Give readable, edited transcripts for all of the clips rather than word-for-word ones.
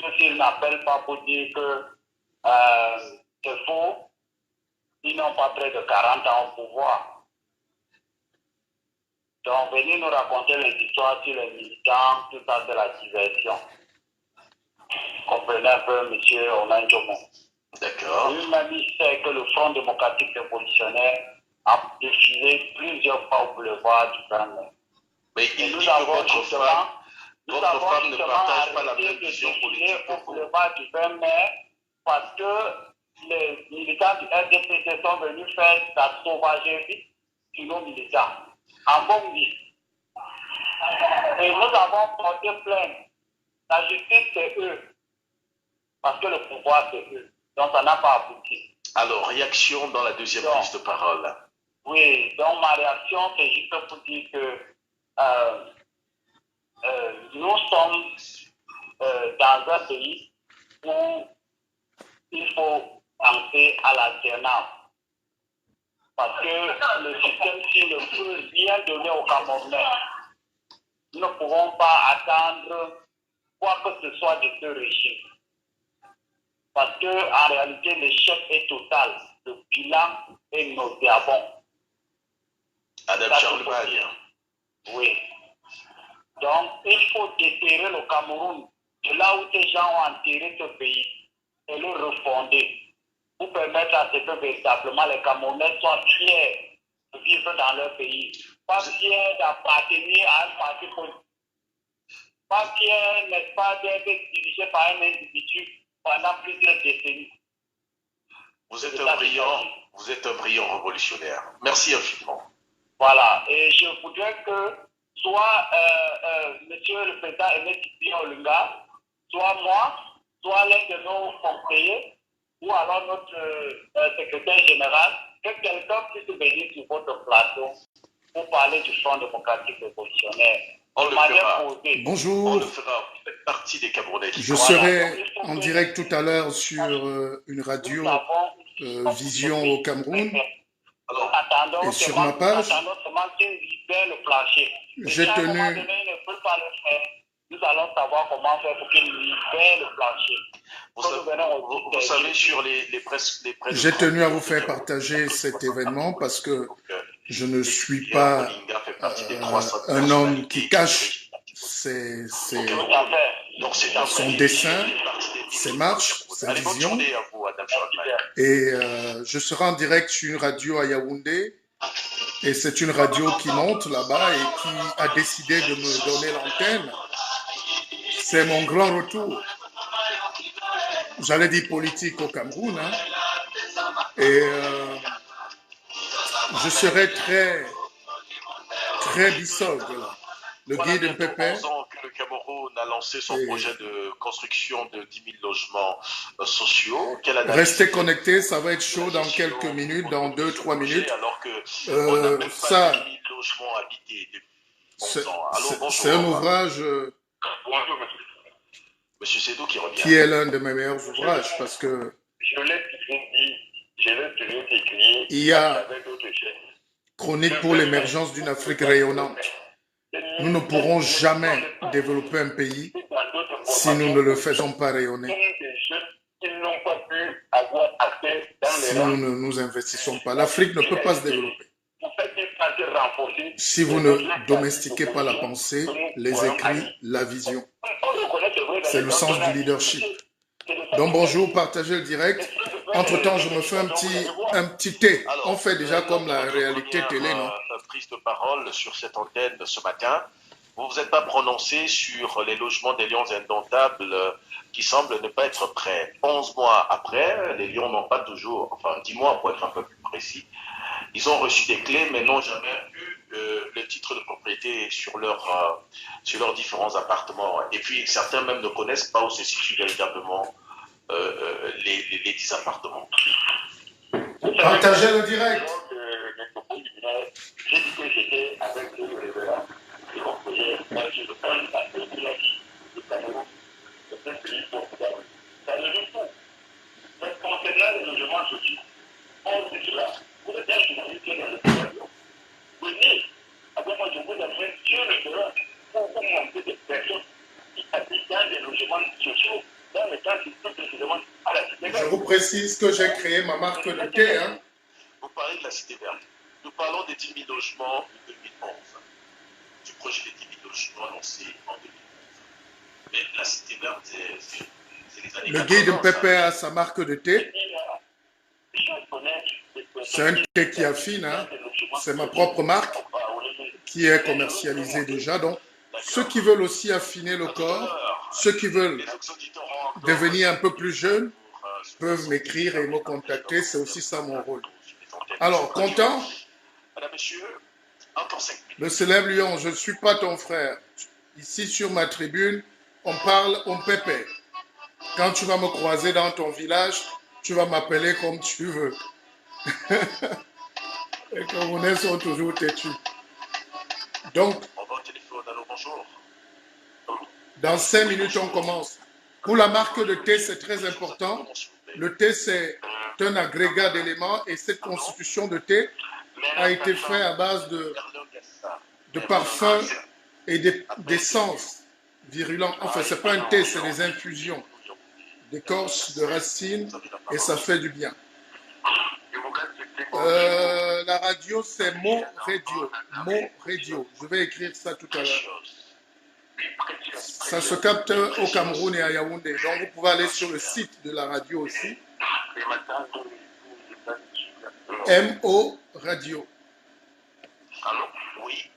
que s'ils n'appellent pas pour dire que c'est faux, ils n'ont pas près de 40 ans au pouvoir. Donc, venez nous raconter les histoires sur les militants, tout ça, c'est la diversion. Comprenez un peu, monsieur Onan Djomo. D'accord. Lui-même, il sait que le Front démocratique révolutionnaire a défilé plusieurs fois au boulevard du 20 mai. Mais il nous dit que avons votre femme ne partage pas la même vision politique que au vous. boulevard du 20 mai parce que les militants du RDPC sont venus faire la sauvagerie sur nos militants. En bon dit. Et nous avons porté plainte. La justice, c'est eux. Parce que le pouvoir, c'est eux. Donc, ça n'a pas abouti. Alors, réaction dans la deuxième prise de parole. Oui, donc ma réaction, c'est juste pour dire que nous sommes dans un pays où il faut penser à l'alternance. Parce que le système, s'il ne peut rien donner aux Camerounais, nous ne pouvons pas attendre quoi que ce soit de ce régime. Parce qu'en réalité, l'échec est total. Le bilan est nauséabond. Adam Charlemagne. Oui. Donc, il faut déterrer le Cameroun de là où ces gens ont enterré ce pays et le refonder pour permettre à ce que véritablement les Camerounais soient fiers de vivre dans leur pays. Pas fiers d'appartenir à un parti politique. Pas fiers, n'est-ce pas, d'être dirigé par un individu pendant plusieurs décennies. Vous êtes un brillant révolutionnaire. Merci infiniment. Voilà, et je voudrais que soit monsieur le président Aimé Titi Olunga, soit moi, soit l'un de nos conseillers, ou alors notre secrétaire général, que quelqu'un puisse venir sur votre plateau pour parler du Front démocratique révolutionnaire. On le fera. Bonjour. On le fera. Vous faites partie des Camerounais. Je serai en direct tout à l'heure sur une radio Vision au Cameroun. Alors, et sur ma page, j'ai tenu... Nous allons savoir comment faire pour qu'il libère le plancher. Vous savez, sur les presse j'ai tenu à vous faire partager cet événement parce que je ne suis pas un homme qui cache son dessin, ses marches, sa vision. Et je serai en direct sur une radio à Yaoundé. Et c'est une radio qui monte là-bas et qui a décidé de me donner l'antenne. C'est mon grand retour. J'allais dire politique au Cameroun. Hein. Et je serai très bissog. Le guide Pépé. Que le Cameroun a lancé son projet de construction de 10 000 logements sociaux. Restez connectés, ça va être chaud dans quelques minutes, dans 2-3 minutes. Alors que ça, 10 000 logements habités depuis c'est un ouvrage Monsieur Sédou qui revient. Qui est l'un de mes meilleurs ouvrages parce que je l'ai toujours dit, je l'ai toujours écrit. Il y a Chronique pour l'émergence d'une Afrique rayonnante. Nous ne pourrons jamais développer un pays si nous ne le faisons pas rayonner. Si nous ne nous investissons pas, l'Afrique ne peut pas se développer. Si vous ne domestiquez pas la pensée, les écrits, la vision. C'est le sens du leadership. Donc bonjour, partagez le direct. Entre-temps, je me fais un petit thé. On fait déjà comme la réalité télé, non? Prise de parole sur cette antenne ce matin. Vous ne vous êtes pas prononcé sur les logements des Lions indomptables qui semblent ne pas être prêts. 11 mois après, les Lions n'ont pas toujours, enfin 10 mois pour être un peu plus précis, ils ont reçu des clés mais n'ont jamais eu le titre de propriété sur leurs différents appartements. Et puis certains même ne connaissent pas où se situent véritablement les 10 appartements. Partagez le direct. J'ai dit que j'étais avec le révérend et qu'on faisait un Cameroun, c'est un pays formidable. Ça ne joue tout. Mais concernant les logements sociaux, on dit cela. Vous êtes un journaliste dans le situation. Venez, après moi je vous amène Dieu le fera pour monter des personnes qui habitent dans des logements sociaux dans le cas qui tout précisément à la cité verte. Je vous précise que j'ai créé ma marque de thé. Hein. Vous parlez de la cité verte. Nous parlons des 10 000 logements de 2011, du projet des 10 000 logements annoncé en 2011. Mais la cité verte, c'est les années 80. Le guide Pépé a sa marque de thé. C'est un thé qui affine. Hein. C'est ma propre marque qui est commercialisée déjà. Donc, ceux qui veulent aussi affiner le corps, ceux qui veulent devenir un peu plus jeunes, peuvent m'écrire et me contacter. C'est aussi ça mon rôle. Alors, content? Madame, messieurs, encore 5 minutes. Le célèbre lion, je ne suis pas ton frère. Ici, sur ma tribune, on parle en pépé. Quand tu vas me croiser dans ton village, tu vas m'appeler comme tu veux. Les Camerounais sont toujours têtus. Donc, dans 5 minutes, on commence. Pour la marque de thé, c'est très important. Le thé, c'est un agrégat d'éléments et cette constitution de thé a été faite à base de parfums et d'essences virulents. Enfin, ce n'est pas un thé, c'est des infusions d'écorce, de racines et ça fait du bien. La radio, c'est Mo Radio. Mo Radio. Je vais écrire ça tout à l'heure. Ça se capte au Cameroun et à Yaoundé. Donc, vous pouvez aller sur le site de la radio aussi. MO Radio. Allô? Oui.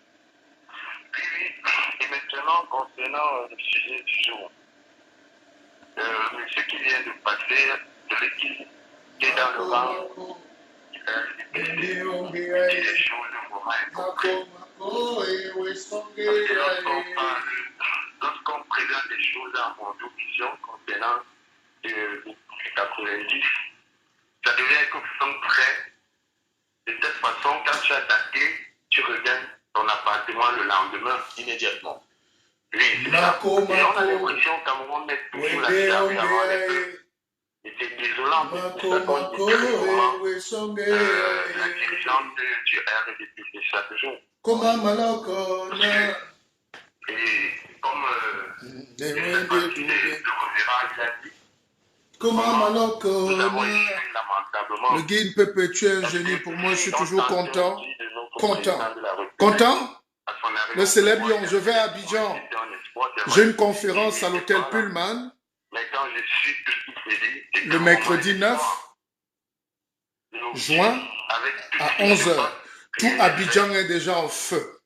Et maintenant, concernant le sujet du jour, monsieur qui vient de passer de l'équipe qui est dans le banc, des choses vraiment incomprises. Lorsqu'on présente des choses en audition concernant les 90, ça devient que nous sommes prêts. De cette façon, quand tu as daté, tu reviens ton appartement le lendemain. Immédiatement. Oui, c'est ça. Et on a l'impression qu'à un moment, on met toujours la ferme avant les feux. Et c'est désolant. C'est ça qu'on dit très souvent. La dirigeante du RDP, c'est chaque jour. Et comme le reverra, il a dit, nous avons échoué lamentablement. Le guide Pépé, tu es un génie. Pour moi, je suis toujours content. Content? Le célèbre lion, je vais à Abidjan. J'ai une conférence à l'hôtel Pullman le mercredi 9 juin à 11h. Tout Abidjan est déjà en feu.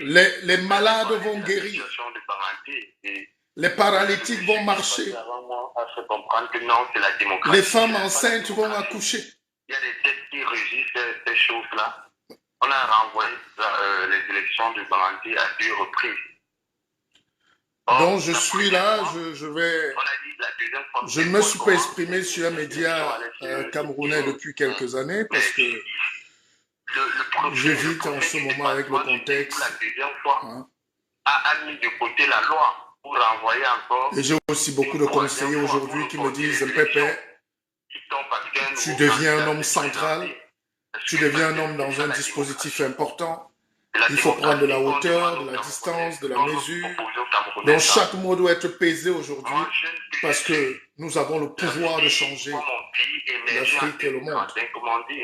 Les malades vont guérir. Les paralytiques vont marcher. Les femmes enceintes vont accoucher. Il y a des têtes qui régissent ces choses-là. On a renvoyé les élections de Banganté à 2 reprises. Donc je suis là, je ne me suis pas exprimé sur un média camerounais depuis quelques années parce que j'évite en ce moment avec le contexte. La deuxième fois a mis de côté la loi pour renvoyer encore. Et j'ai aussi beaucoup de conseillers aujourd'hui qui me disent Pépé, tu deviens un homme central, tu deviens un homme dans un dispositif important. Il faut prendre de la hauteur, de la distance, de la mesure. Donc chaque mot doit être pesé aujourd'hui parce que nous avons le pouvoir de changer l'Afrique et le monde.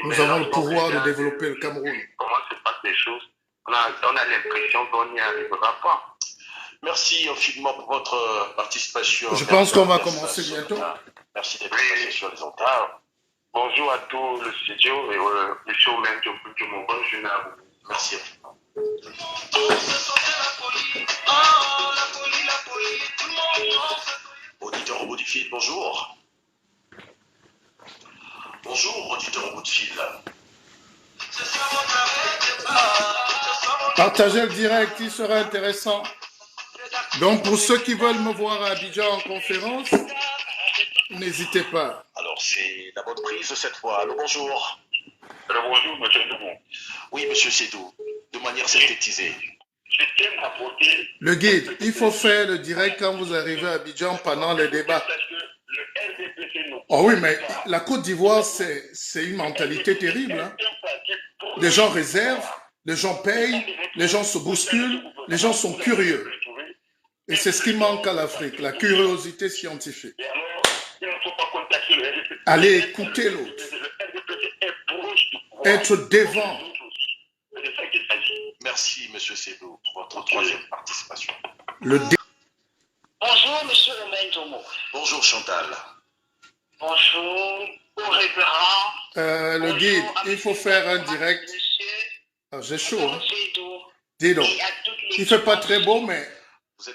Nous avons le pouvoir de développer le Cameroun. Comment se passent les choses? On a l'impression qu'on n'y arrivera pas. Merci infiniment pour votre participation. Je pense qu'on va commencer bientôt. Merci d'être passé sur les ondes. Bonjour à tout le studio et le showman de mon bon jeune homme. Merci. Auditeur au bout du fil, bonjour. Bonjour, auditeur au bout de fil. Partagez le direct, il sera intéressant. Donc, pour ceux qui veulent me voir à Abidjan en conférence, n'hésitez pas. Alors, c'est la bonne prise cette fois. Allô, bonjour. Bonjour, monsieur Dubon. Oui, monsieur Sédou, de manière synthétisée. Je tiens à apporter... Le guide, il faut faire le direct quand vous arrivez à Abidjan pendant les débats. Oh oui, mais la Côte d'Ivoire, c'est une mentalité terrible. Hein? Les gens réservent, les gens payent, les gens se bousculent, les gens sont curieux. Et c'est ce qui manque à l'Afrique, la curiosité scientifique. Et alors, il ne faut pas contacter le RDPC. Aller écouter l'autre. Le RDPC est proche du pouvoir. Être devant. C'est de ça qu'il s'agit. Merci, M. Sebou, pour votre troisième participation. Bonjour, M. Romain Domo. Bonjour, Chantal. Bonjour, au révérend. Le guide, il faut faire un direct. J'ai chaud. Hein? Dis donc, il ne fait pas très beau, mais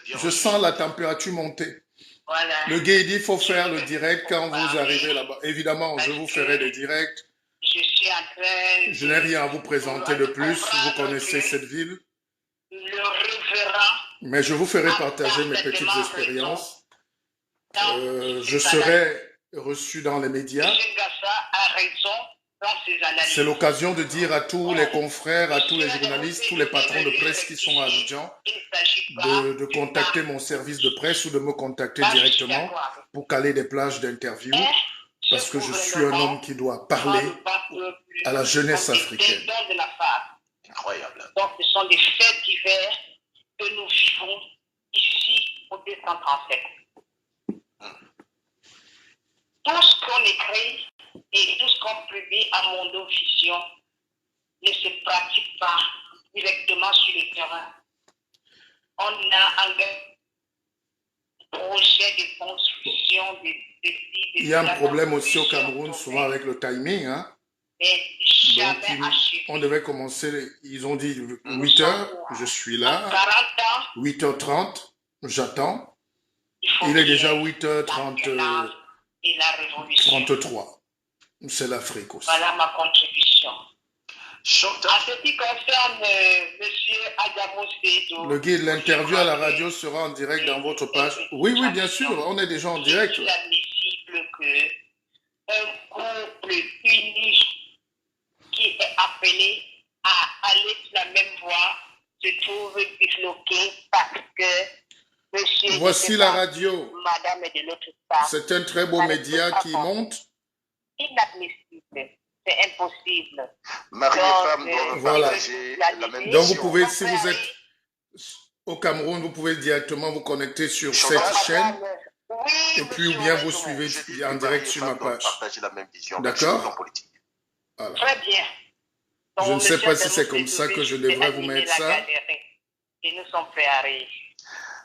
je sens la température monter. Voilà. Le guide, il faut faire le direct quand vous arrivez là-bas. Évidemment, je vous ferai des directs. Je suis en train. Je n'ai rien à vous présenter de plus. Vous connaissez cette ville. Le révérend. Mais je vous ferai partager mes petites expériences. Je serai reçu dans les médias. C'est l'occasion de dire à tous les confrères, à tous les journalistes, tous les patrons de presse qui sont à Abidjan, de contacter mon service de presse ou de me contacter directement pour caler des plages d'interview, parce que je suis un homme qui doit parler à la jeunesse africaine. Incroyable. Donc, ce sont des faits divers que nous vivons ici au 237. Tout ce qu'on écrit et tout ce qu'on publie à Mondo Vision ne se pratique pas directement sur le terrain. On a un projet de construction de Il y a un problème aussi au Cameroun, souvent avec le timing. Hein? Donc, on devait commencer, ils ont dit 8 heures, je suis là, 8h30, j'attends. Il est déjà 8h33. C'est l'Afrique aussi. Voilà ma contribution. Chantal. En ce qui concerne M. Adamo Seydou, le guide, l'interview à la radio sera en direct dans votre page. Oui, oui, bien sûr, on est déjà en direct. Il est inadmissible qu'un couple uni qui est appelé à aller sur la même voie se trouve disloqué parce que monsieur... Voici la radio. Madame est de l'autre part. C'est un très beau média qui monte. Inadmissible. C'est impossible. Mari et femme doivent voilà. partager la même vision. Donc vous pouvez, si vous êtes au Cameroun, vous pouvez directement vous connecter sur cette chaîne. Oui, et puis ou bien vous suivez en direct sur ma page. Partager la même vision. D'accord. Voilà. Très bien. Donc, je ne sais pas si c'est comme ça que je devrais vous mettre ça. Et nous sommes prêts à rire.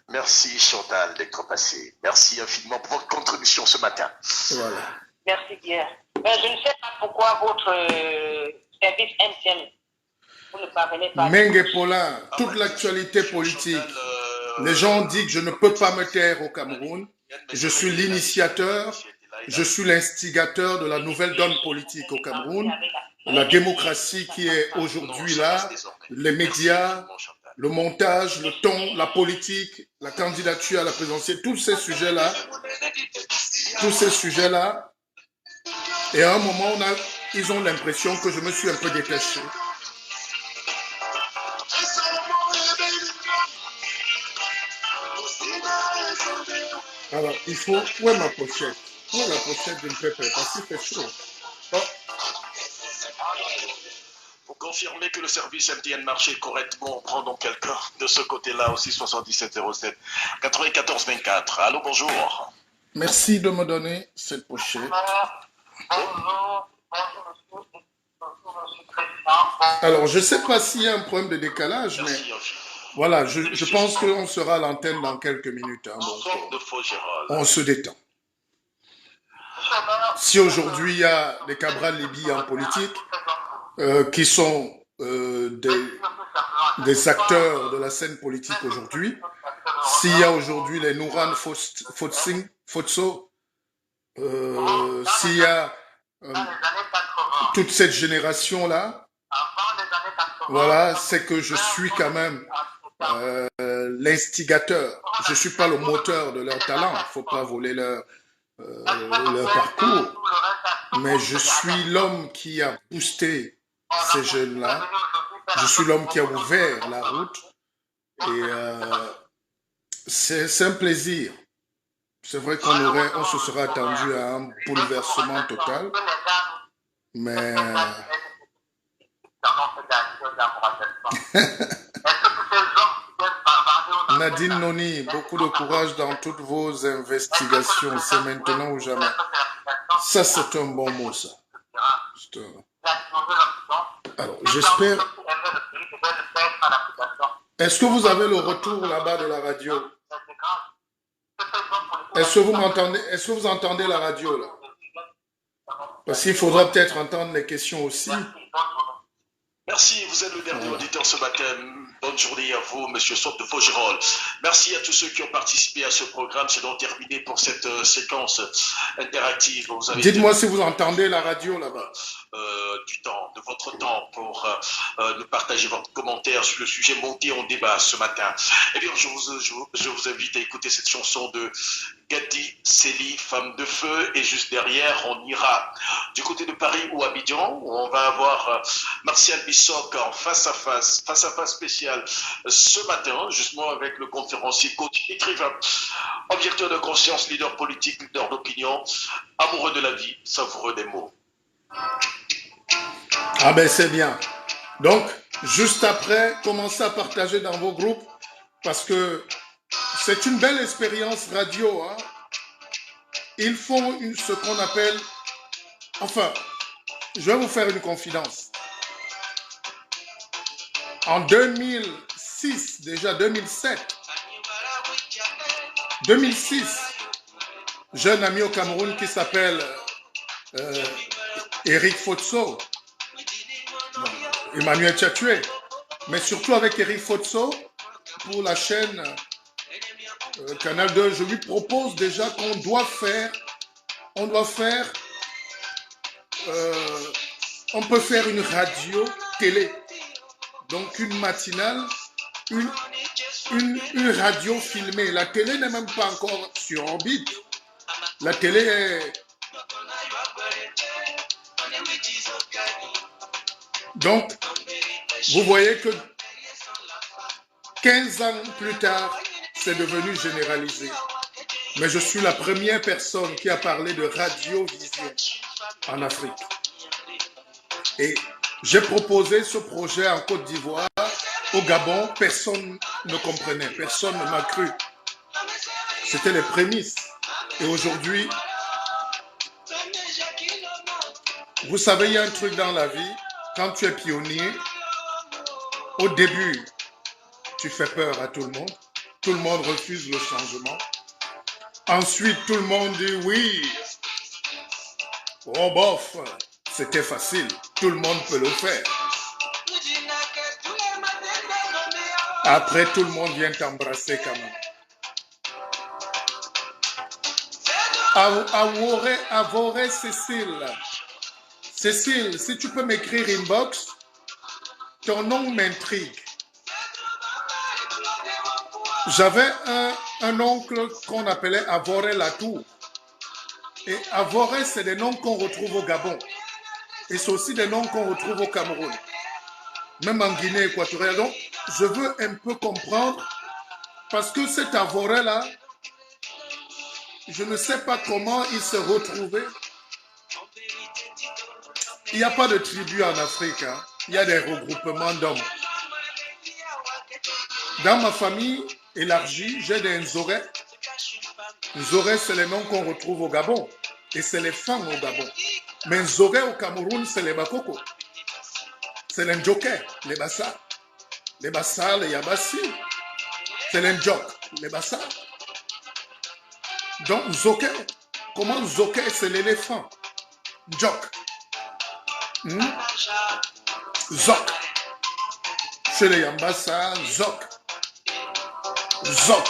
Merci Chantal d'être passée. Merci infiniment pour votre contribution ce matin. Voilà. Merci bien. Mais je ne sais pas pourquoi votre service MTN, vous ne parvenez pas. Mengue Paulin, toute l'actualité politique. Les gens disent que je ne peux pas me taire au Cameroun. Je suis l'initiateur, je suis l'instigateur de la nouvelle donne politique au Cameroun. La démocratie qui est aujourd'hui là, les médias, le montage, le ton, la politique, la candidature à la présidentielle, tous ces sujets-là. Et à un moment, ils ont l'impression que je me suis un peu détaché. Alors, il faut... Où est ma pochette? Où est la pochette d'une pépé? Parce qu'il fait chaud. Oh. Pour confirmer que le service MTN marchait correctement, on prend donc quelqu'un de ce côté-là aussi, 7707 94 24. Allô, bonjour. Merci de me donner cette pochette. Alors, je ne sais pas s'il y a un problème de décalage, mais voilà, je pense qu'on sera à l'antenne dans quelques minutes. Hein, donc, on se détend. Si aujourd'hui il y a des Cabral Libye en politique, qui sont des acteurs de la scène politique aujourd'hui, s'il y a aujourd'hui les Nouran Fotso, s'il y a toute cette génération-là, voilà, c'est que je suis quand même l'instigateur. Je ne suis pas le moteur de leur talent, il ne faut pas voler leur parcours, mais je suis l'homme qui a boosté ces jeunes-là, je suis l'homme qui a ouvert la route, et c'est un plaisir. C'est vrai qu'on se serait attendu à un bouleversement total, mais Nadine Noni, beaucoup de courage dans toutes vos investigations. C'est maintenant ou jamais. Ça, c'est un bon mot, ça. Alors, j'espère... Est-ce que vous avez le retour là-bas de la radio? Est-ce que vous m'entendez? Est-ce que vous entendez la radio, là? Parce qu'il faudra peut-être entendre les questions aussi. Merci, vous êtes le dernier auditeur ce matin. Bonne journée à vous, Monsieur Sotte de Faugerolles. Merci à tous ceux qui ont participé à ce programme. C'est donc terminé pour cette séquence interactive. Dites-moi si vous entendez la radio là-bas. Du temps, de votre temps pour nous partager votre commentaire sur le sujet monté en débat ce matin. Eh bien, je vous invite à écouter cette chanson de Gadi Seli, Femme de Feu, et juste derrière, on ira du côté de Paris ou Abidjan, où on va avoir Martial Bissoc en face à face spécial ce matin, justement avec le conférencier, coach, écrivain, objecteur de conscience, leader politique, leader d'opinion, amoureux de la vie, savoureux des mots. Ah ben c'est bien. Donc, juste après, commencez à partager dans vos groupes parce que c'est une belle expérience radio. Hein. Ils font ce qu'on appelle... Enfin, je vais vous faire une confidence. En 2006, déjà 2007, 2006, j'ai un ami au Cameroun qui s'appelle Eric Fotso. Emmanuel Tchatoué, mais surtout avec Eric Fotso pour la chaîne Canal 2, je lui propose déjà qu'on doit faire, on peut faire une radio télé, donc une matinale, une radio filmée. La télé n'est même pas encore sur orbite. La télé est... Donc, vous voyez que 15 ans plus tard, c'est devenu généralisé. Mais je suis la première personne qui a parlé de radiovision en Afrique. Et j'ai proposé ce projet en Côte d'Ivoire, au Gabon, personne ne comprenait, personne ne m'a cru. C'était les prémices. Et aujourd'hui, vous savez, il y a un truc dans la vie. Quand tu es pionnier, au début, tu fais peur à tout le monde. Tout le monde refuse le changement. Ensuite, tout le monde dit oui. Oh bof, c'était facile. Tout le monde peut le faire. Après, tout le monde vient t'embrasser quand même. Avoré Cécile. Cécile, si tu peux m'écrire inbox, ton nom m'intrigue. J'avais un oncle qu'on appelait Avoré Latour. Et Avoré, c'est des noms qu'on retrouve au Gabon. Et c'est aussi des noms qu'on retrouve au Cameroun. Même en Guinée équatoriale. Donc, je veux un peu comprendre, parce que cet Avoré-là, je ne sais pas comment il s'est retrouvé. Il n'y a pas de tribu en Afrique. Hein. Il y a des regroupements d'hommes. Dans ma famille élargie, j'ai des Nzoré. Nzoré, c'est les noms qu'on retrouve au Gabon. Et c'est les femmes au Gabon. Mais Nzoré au Cameroun, c'est les Bakoko. C'est les Ndjoké, les Bassa. Les Bassa, les Yabassi. C'est les Ndjok, les Bassa. Donc, Nzoké. Comment Nzoké, c'est l'éléphant. Ndjok. Zok. Chez les Yambassa, Zok. Zok.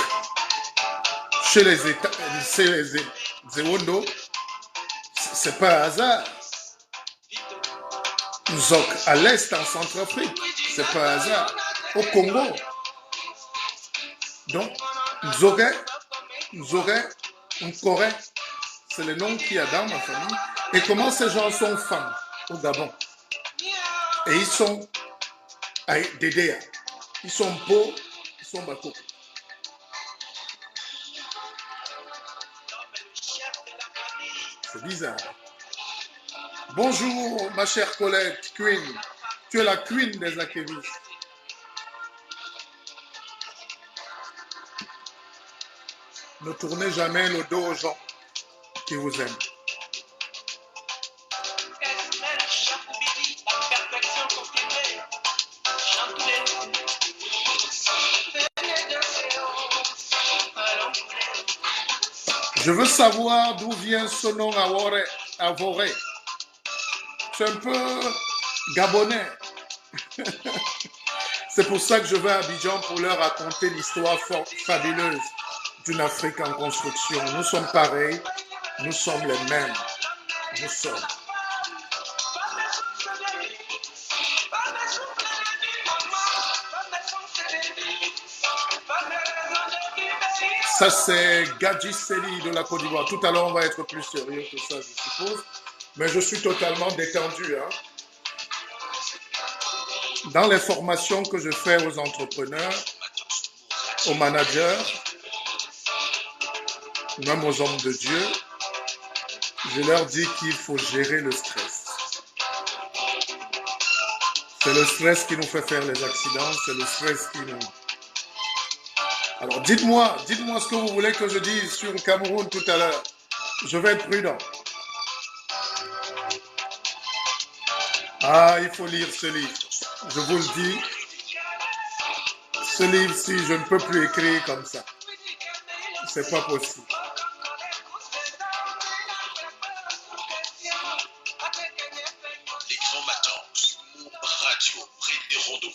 Chez les Zewondo, c'est pas un hasard. Zok à l'est en Centrafrique, c'est pas un hasard. Au Congo. Donc, Nzoré, Nkoré, c'est le nom qu'il y a dans ma famille. Et comment ces gens sont femmes au Gabon? Et ils sont Dédéa. Ils sont beaux, ils sont Bako. C'est bizarre. Bonjour, ma chère Colette, Queen. Tu es la queen des activistes. Ne tournez jamais le dos aux gens qui vous aiment. Je veux savoir d'où vient ce nom Avoré. C'est un peu gabonais. C'est pour ça que je vais à Abidjan pour leur raconter l'histoire fabuleuse d'une Afrique en construction. Nous sommes pareils, nous sommes les mêmes. Nous sommes. Ça, c'est Gadji Seli de la Côte d'Ivoire. Tout à l'heure, on va être plus sérieux que ça, je suppose. Mais je suis totalement détendu. Hein. Dans les formations que je fais aux entrepreneurs, aux managers, même aux hommes de Dieu, je leur dis qu'il faut gérer le stress. C'est le stress qui nous fait faire les accidents, c'est le stress qui nous... Alors dites-moi ce que vous voulez que je dise sur le Cameroun tout à l'heure. Je vais être prudent. Ah, il faut lire ce livre. Je vous le dis. Ce livre-ci, je ne peux plus écrire comme ça. C'est pas possible. Les grands matins, Sumo Radio, prennent des rendez-vous.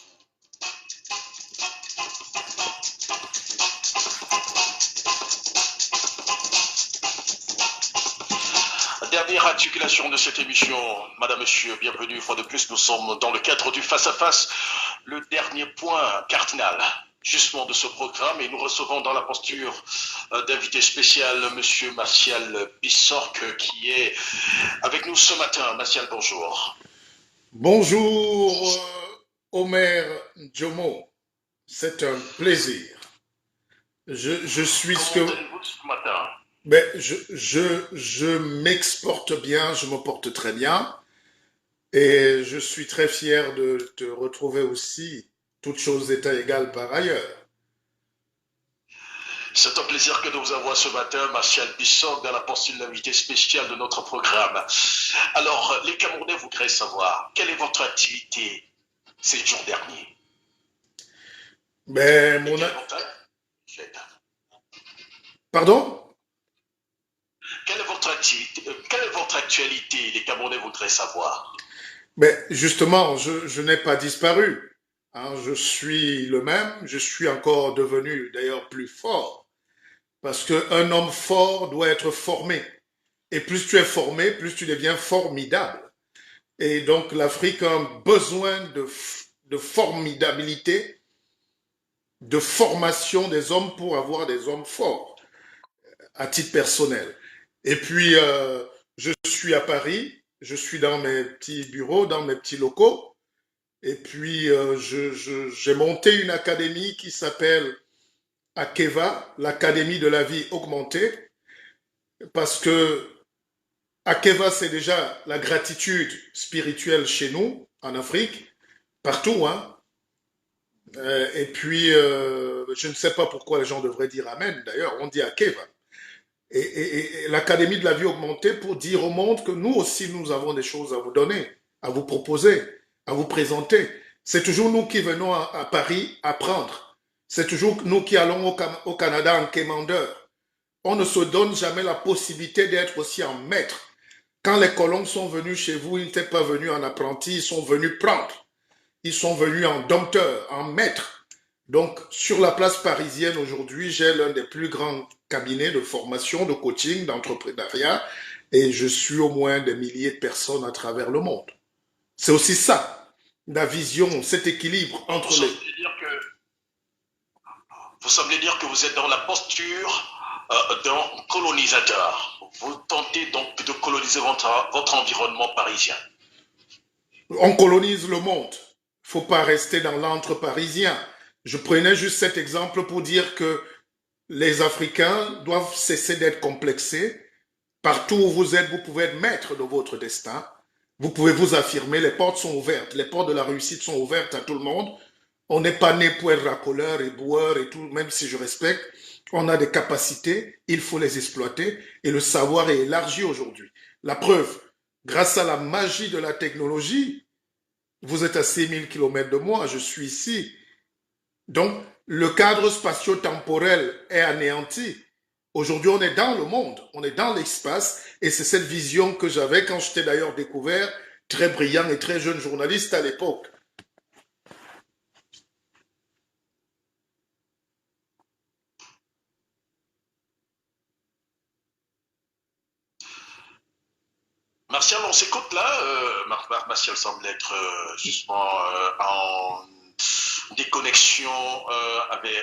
Dernière articulation de cette émission, madame, monsieur, bienvenue. Une fois de plus, nous sommes dans le cadre du face-à-face, le dernier point cardinal, justement, de ce programme. Et nous recevons dans la posture d'invité spécial, monsieur Martial Bissork, qui est avec nous ce matin. Martial, bonjour. Bonjour, Omer Djomo. C'est un plaisir. Je suis ce que... ce matin? Ben, je m'exporte bien, je me porte très bien et je suis très fier de te retrouver aussi, toutes choses étant égales par ailleurs. C'est un plaisir que de vous avoir ce matin, Martial Bissork, dans la posture de l'invité spécial de notre programme. Alors, les Camerounais voudraient savoir, quelle est votre activité ces jours derniers? Ben, Pardon? Quelle est votre actualité? Les Camerounais voudraient savoir. Mais justement, je n'ai pas disparu. Hein, je suis le même, je suis encore devenu d'ailleurs plus fort. Parce qu'un homme fort doit être formé. Et plus tu es formé, plus tu deviens formidable. Et donc l'Afrique a besoin de formidabilité, de formation des hommes pour avoir des hommes forts, à titre personnel. Et puis, je suis à Paris, je suis dans mes petits bureaux, dans mes petits locaux. Et puis, j'ai monté une académie qui s'appelle Akeva, l'Académie de la vie augmentée. Parce que Akeva, c'est déjà la gratitude spirituelle chez nous, en Afrique, partout. Hein. Et puis, je ne sais pas pourquoi les gens devraient dire Amen. D'ailleurs, on dit Akeva. Et l'Académie de la vie augmentée pour dire au monde que nous aussi, nous avons des choses à vous donner, à vous proposer, à vous présenter. C'est toujours nous qui venons à Paris apprendre. C'est toujours nous qui allons au Canada en quémandeur. On ne se donne jamais la possibilité d'être aussi en maître. Quand les colons sont venus chez vous, ils n'étaient pas venus en apprenti, ils sont venus prendre. Ils sont venus en dompteur, en maître. Donc, sur la place parisienne aujourd'hui, j'ai l'un des plus grands cabinets de formation, de coaching, d'entrepreneuriat, et je suis au moins des milliers de personnes à travers le monde. C'est aussi ça, la vision, cet équilibre entre les... Vous semblez dire que vous êtes dans la posture d'un colonisateur. Vous tentez donc de coloniser votre environnement parisien. On colonise le monde. Il ne faut pas rester dans l'antre parisien. Je prenais juste cet exemple pour dire que les Africains doivent cesser d'être complexés. Partout où vous êtes, vous pouvez être maître de votre destin. Vous pouvez vous affirmer, les portes sont ouvertes. Les portes de la réussite sont ouvertes à tout le monde. On n'est pas né pour être racoleur et boueur et tout, même si je respecte. On a des capacités, il faut les exploiter et le savoir est élargi aujourd'hui. La preuve, grâce à la magie de la technologie, vous êtes à 6000 km de moi, je suis ici. Donc, le cadre spatio-temporel est anéanti. Aujourd'hui, on est dans le monde, on est dans l'espace, et c'est cette vision que j'avais quand je t'ai d'ailleurs découvert, très brillant et très jeune journaliste à l'époque. Martial, on s'écoute là. Martial semble être justement en déconnexion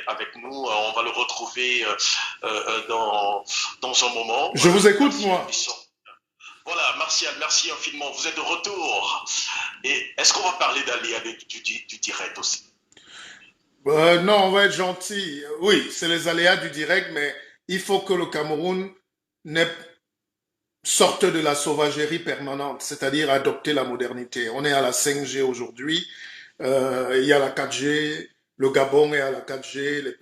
avec nous. On va le retrouver dans un moment. Je vous écoute, moi. Voilà, Martial, merci infiniment. Vous êtes de retour. Et est-ce qu'on va parler d'aléas du direct aussi? Non, on va être gentil. Oui, c'est les aléas du direct, mais il faut que le Cameroun sorte de la sauvagerie permanente, c'est-à-dire adopter la modernité. On est à la 5G aujourd'hui, il y a la 4G, le Gabon est à la 4G,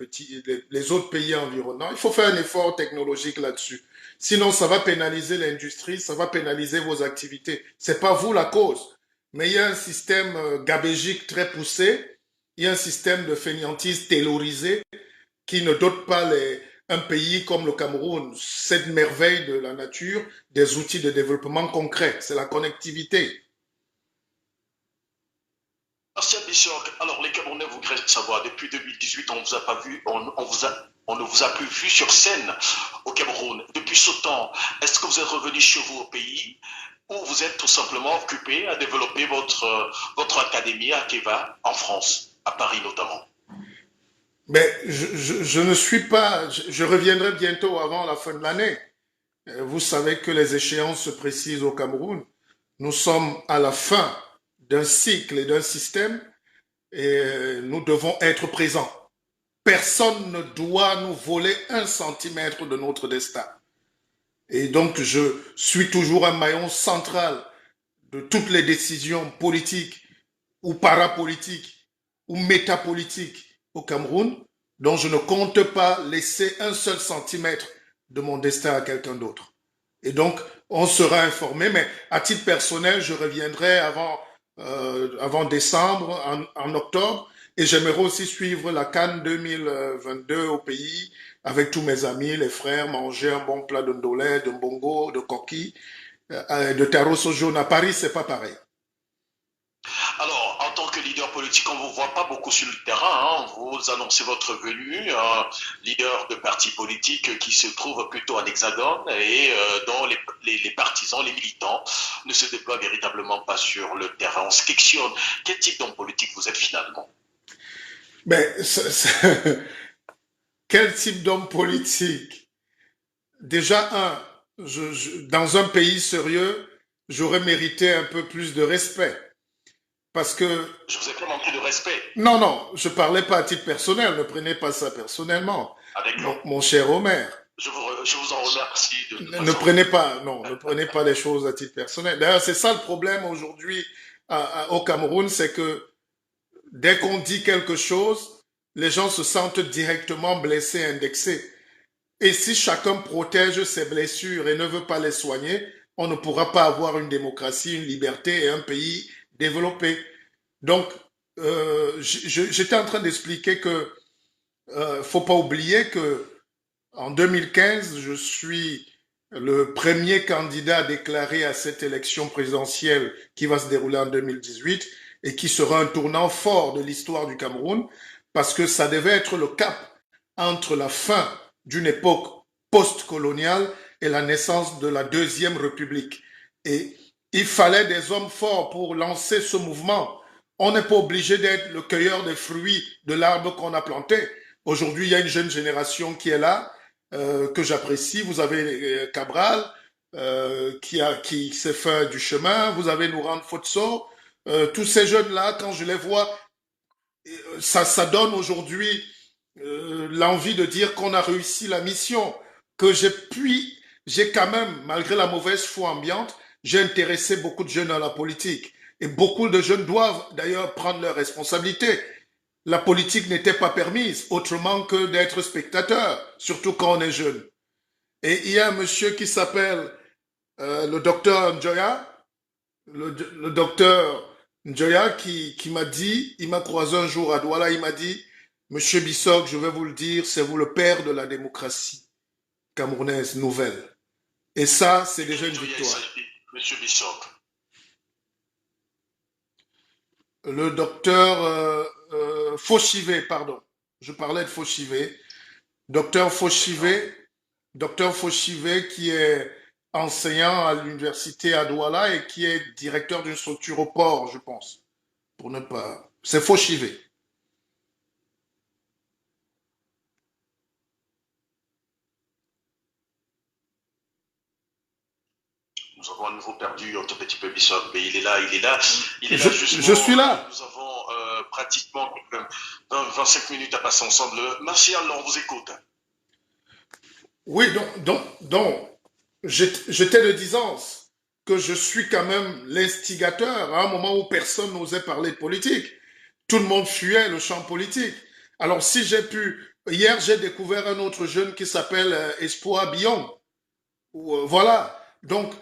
les autres pays environnants. Il faut faire un effort technologique là-dessus. Sinon, ça va pénaliser l'industrie, ça va pénaliser vos activités. C'est pas vous la cause. Mais il y a un système gabégique très poussé, il y a un système de fainéantise taylorisé qui ne dote pas un pays comme le Cameroun, cette merveille de la nature, des outils de développement concrets. C'est la connectivité. Martial Bichok, alors les Camerounais voudraient savoir, depuis 2018, on vous a pas vu, on ne vous a plus vu sur scène au Cameroun. Depuis ce temps, est-ce que vous êtes revenu chez vous au pays ou vous êtes tout simplement occupé à développer votre académie à Keva, en France, à Paris notamment? Mais je ne suis pas, je reviendrai bientôt avant la fin de l'année. Vous savez que les échéances se précisent au Cameroun. Nous sommes à la fin d'un cycle et d'un système et nous devons être présents. Personne ne doit nous voler 1 centimètre de notre destin. Et donc, je suis toujours un maillon central de toutes les décisions politiques ou parapolitiques ou métapolitiques au Cameroun, dont je ne compte pas laisser 1 seul centimètre de mon destin à quelqu'un d'autre. Et donc, on sera informé, mais à titre personnel, je reviendrai avant décembre, en octobre, et j'aimerais aussi suivre la CAN 2022 au pays, avec tous mes amis, les frères, manger un bon plat de ndolé, de mbongo, de coquille, de tarosso jaune. À Paris, c'est pas pareil. Alors, en tant que leader politique, on ne vous voit pas beaucoup sur le terrain. Hein. Vous annoncez votre venue, un leader de parti politique qui se trouve plutôt en hexagone et dont les partisans, les militants ne se déploient véritablement pas sur le terrain. On se questionne. Quel type d'homme politique vous êtes finalement? Mais quel type d'homme politique? Déjà, dans un pays sérieux, j'aurais mérité un peu plus de respect. Parce que... Je vous ai pas manqué de respect. Non, non, je parlais pas à titre personnel, ne prenez pas ça personnellement. Mon cher Omer. Je vous en remercie. Ne prenez pas les choses à titre personnel. D'ailleurs, c'est ça le problème aujourd'hui au Cameroun, c'est que dès qu'on dit quelque chose, les gens se sentent directement blessés, indexés. Et si chacun protège ses blessures et ne veut pas les soigner, on ne pourra pas avoir une démocratie, une liberté et un pays développé. Donc, j'étais en train d'expliquer que faut pas oublier que en 2015, je suis le premier candidat déclaré à cette élection présidentielle qui va se dérouler en 2018 et qui sera un tournant fort de l'histoire du Cameroun parce que ça devait être le cap entre la fin d'une époque post-coloniale et la naissance de la Deuxième République. Et il fallait des hommes forts pour lancer ce mouvement. On n'est pas obligé d'être le cueilleur des fruits de l'arbre qu'on a planté. Aujourd'hui, il y a une jeune génération qui est là, que j'apprécie. Vous avez Cabral, qui s'est fait du chemin. Vous avez Nourane Fotso. Tous ces jeunes-là, quand je les vois, ça donne aujourd'hui l'envie de dire qu'on a réussi la mission, que j'ai quand même, malgré la mauvaise foi ambiante, j'ai intéressé beaucoup de jeunes à la politique. Et beaucoup de jeunes doivent d'ailleurs prendre leurs responsabilités. la politique n'était pas permise, autrement que d'être spectateur, surtout quand on est jeune. Et il y a un monsieur qui s'appelle le docteur Njoya, le docteur Njoya qui m'a dit, il m'a croisé un jour à Douala, il m'a dit, Monsieur Bissok, je vais vous le dire, c'est vous le père de la démocratie camerounaise nouvelle. Et ça, c'est déjà une victoire. Monsieur Bissok. Le docteur Fauchivé, pardon. Je parlais de Fauchivé. Docteur Fauchivé qui est enseignant à l'université à Douala et qui est directeur d'une structure au port, je pense. Pour ne pas... C'est Fauchivé. Nous avons à nouveau perdu un tout petit peu Bissok, mais il est là justement. Je suis là. Nous avons pratiquement 25 minutes à passer ensemble. Martial, on vous écoute. Oui, donc j'étais de disance que je suis quand même l'instigateur à un moment où personne n'osait parler de politique. Tout le monde fuyait le champ politique. Alors si j'ai pu... Hier, j'ai découvert un autre jeune qui s'appelle Espoir Billon. Voilà. Donc,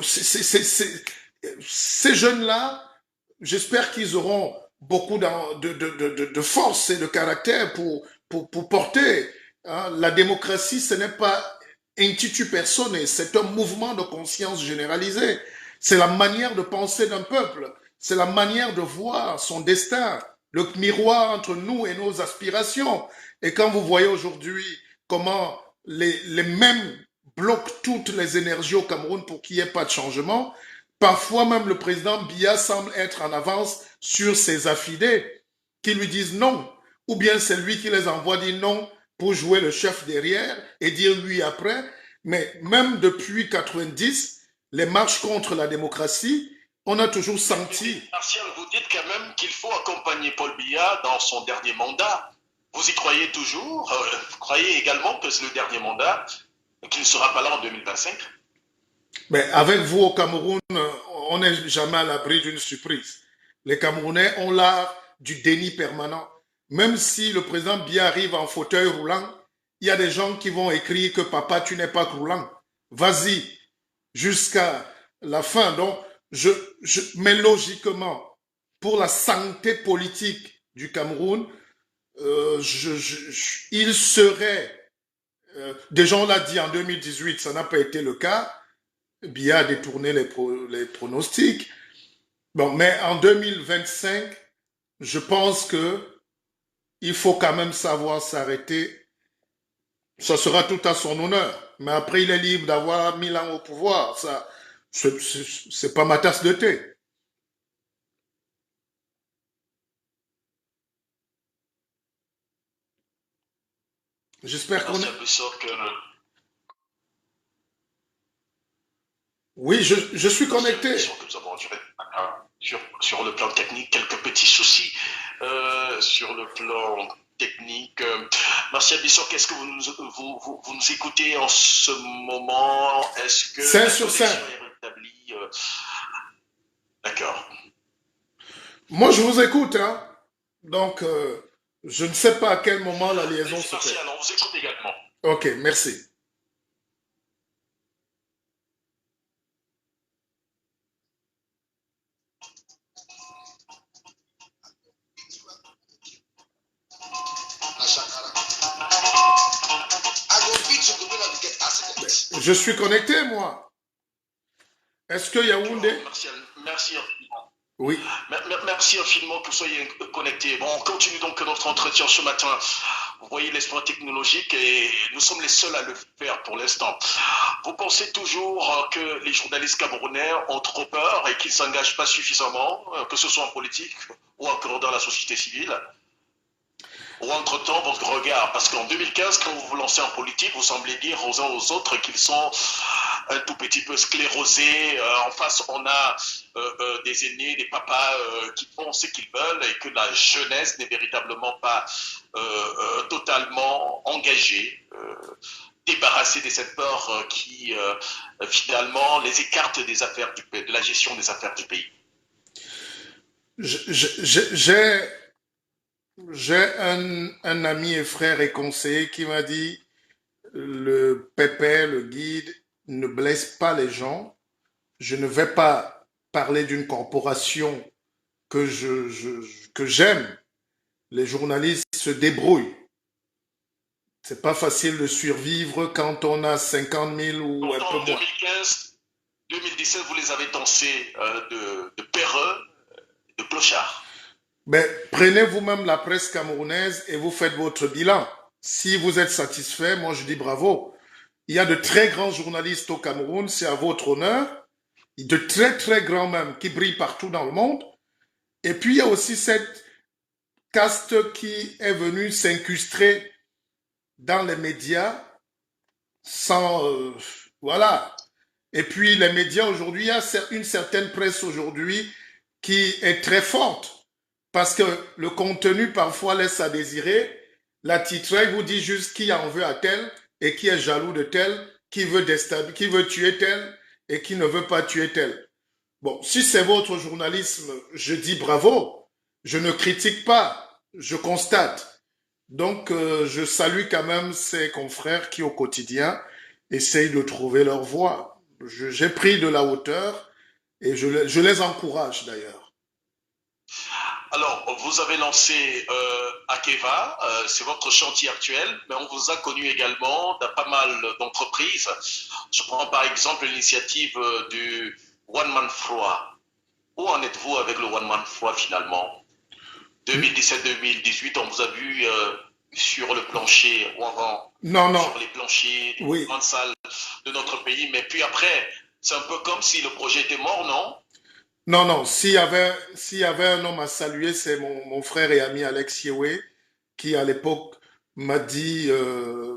ces jeunes-là, j'espère qu'ils auront beaucoup de force et de caractère pour porter. Hein. La démocratie, ce n'est pas institut personne, c'est un mouvement de conscience généralisé. C'est la manière de penser d'un peuple. C'est la manière de voir son destin, le miroir entre nous et nos aspirations. Et quand vous voyez aujourd'hui comment les mêmes bloquent toutes les énergies au Cameroun pour qu'il n'y ait pas de changement, parfois même le président Biya semble être en avance sur ses affidés qui lui disent non, ou bien c'est lui qui les envoie dire non pour jouer le chef derrière et dire lui après. Mais même depuis 90, les marches contre la démocratie, on a toujours senti... Martial, vous dites quand même qu'il faut accompagner Paul Biya dans son dernier mandat. Vous y croyez toujours? Vous croyez également que c'est le dernier mandat, qu'il ne sera pas là en 2025? Mais avec vous au Cameroun, on n'est jamais à l'abri d'une surprise. Les Camerounais ont l'art du déni permanent. Même si le président Biya arrive en fauteuil roulant, il y a des gens qui vont écrire que papa, tu n'es pas roulant. Vas-y, jusqu'à la fin. Donc, mais logiquement, pour la santé politique du Cameroun, il serait, déjà on l'a dit en 2018, ça n'a pas été le cas, Biya a détourné les pronostics. Bon, mais en 2025, je pense que il faut quand même savoir s'arrêter. Ça sera tout à son honneur. Mais après, il est libre d'avoir 1000 ans au pouvoir. Ça, c'est pas ma tasse de thé. J'espère qu'on est... Oui, je suis connecté. Sur le plan technique, quelques petits soucis sur le plan technique. Martial Bissok, est-ce que vous nous écoutez en ce moment? Est-ce que 5 sur 5 est rétablie? D'accord. Moi, je vous écoute. Hein. Donc, je ne sais pas à quel moment la liaison se fait. On vous écoute également. Ok, merci. Je suis connecté, moi. Est-ce que Yaoundé... Merci infiniment. Oui. Merci infiniment que vous soyez connectés. Bon, on continue donc notre entretien ce matin. Vous voyez l'espoir technologique et nous sommes les seuls à le faire pour l'instant. Vous pensez toujours que les journalistes camerounais ont trop peur et qu'ils ne s'engagent pas suffisamment, que ce soit en politique ou encore dans la société civile? Ou entre-temps, votre regard, parce qu'en 2015, quand vous vous lancez en politique, vous semblez dire aux uns aux autres qu'ils sont un tout petit peu sclérosés. En face, on a des aînés, des papas qui font ce qu'ils veulent et que la jeunesse n'est véritablement pas totalement engagée, débarrassée de cette peur qui finalement les écarte des affaires de la gestion des affaires du pays. J'ai un ami et frère et conseiller qui m'a dit, le pépé, le guide, ne blesse pas les gens. Je ne vais pas parler d'une corporation que j'aime. Les journalistes se débrouillent. C'est pas facile de survivre quand on a 50 000 ou un Pourtant, peu en moins. 2015, 2017, vous les avez tancés de péreux, de clochards. Mais prenez vous-même la presse camerounaise et vous faites votre bilan. Si vous êtes satisfait, moi je dis bravo. Il y a de très grands journalistes au Cameroun, c'est à votre honneur. De très très grands même, qui brillent partout dans le monde. Et puis il y a aussi cette caste qui est venue s'incrustrer dans les médias sans... voilà. Et puis les médias aujourd'hui, il y a une certaine presse aujourd'hui qui est très forte parce que le contenu parfois laisse à désirer. La titreille vous dit juste qui en veut à tel et qui est jaloux de tel, qui veut tuer tel et qui ne veut pas tuer tel. Bon, si c'est votre journalisme, je dis bravo. Je ne critique pas, je constate. Donc, je salue quand même ces confrères qui, au quotidien, essayent de trouver leur voie. J'ai pris de la hauteur et je les encourage d'ailleurs. Alors, vous avez lancé Akeva, c'est votre chantier actuel, mais on vous a connu également dans pas mal d'entreprises. Je prends par exemple l'initiative du One Man Froid. Où en êtes-vous avec le One Man Froid finalement? 2017-2018, on vous a vu sur le plancher, ou avant, Non, non, sur les planchers des oui. grandes salles de notre pays, mais puis après, c'est un peu comme si le projet était mort, non? Non, non, s'il y avait un homme à saluer, c'est mon frère et ami Alex Yewé, qui à l'époque m'a dit,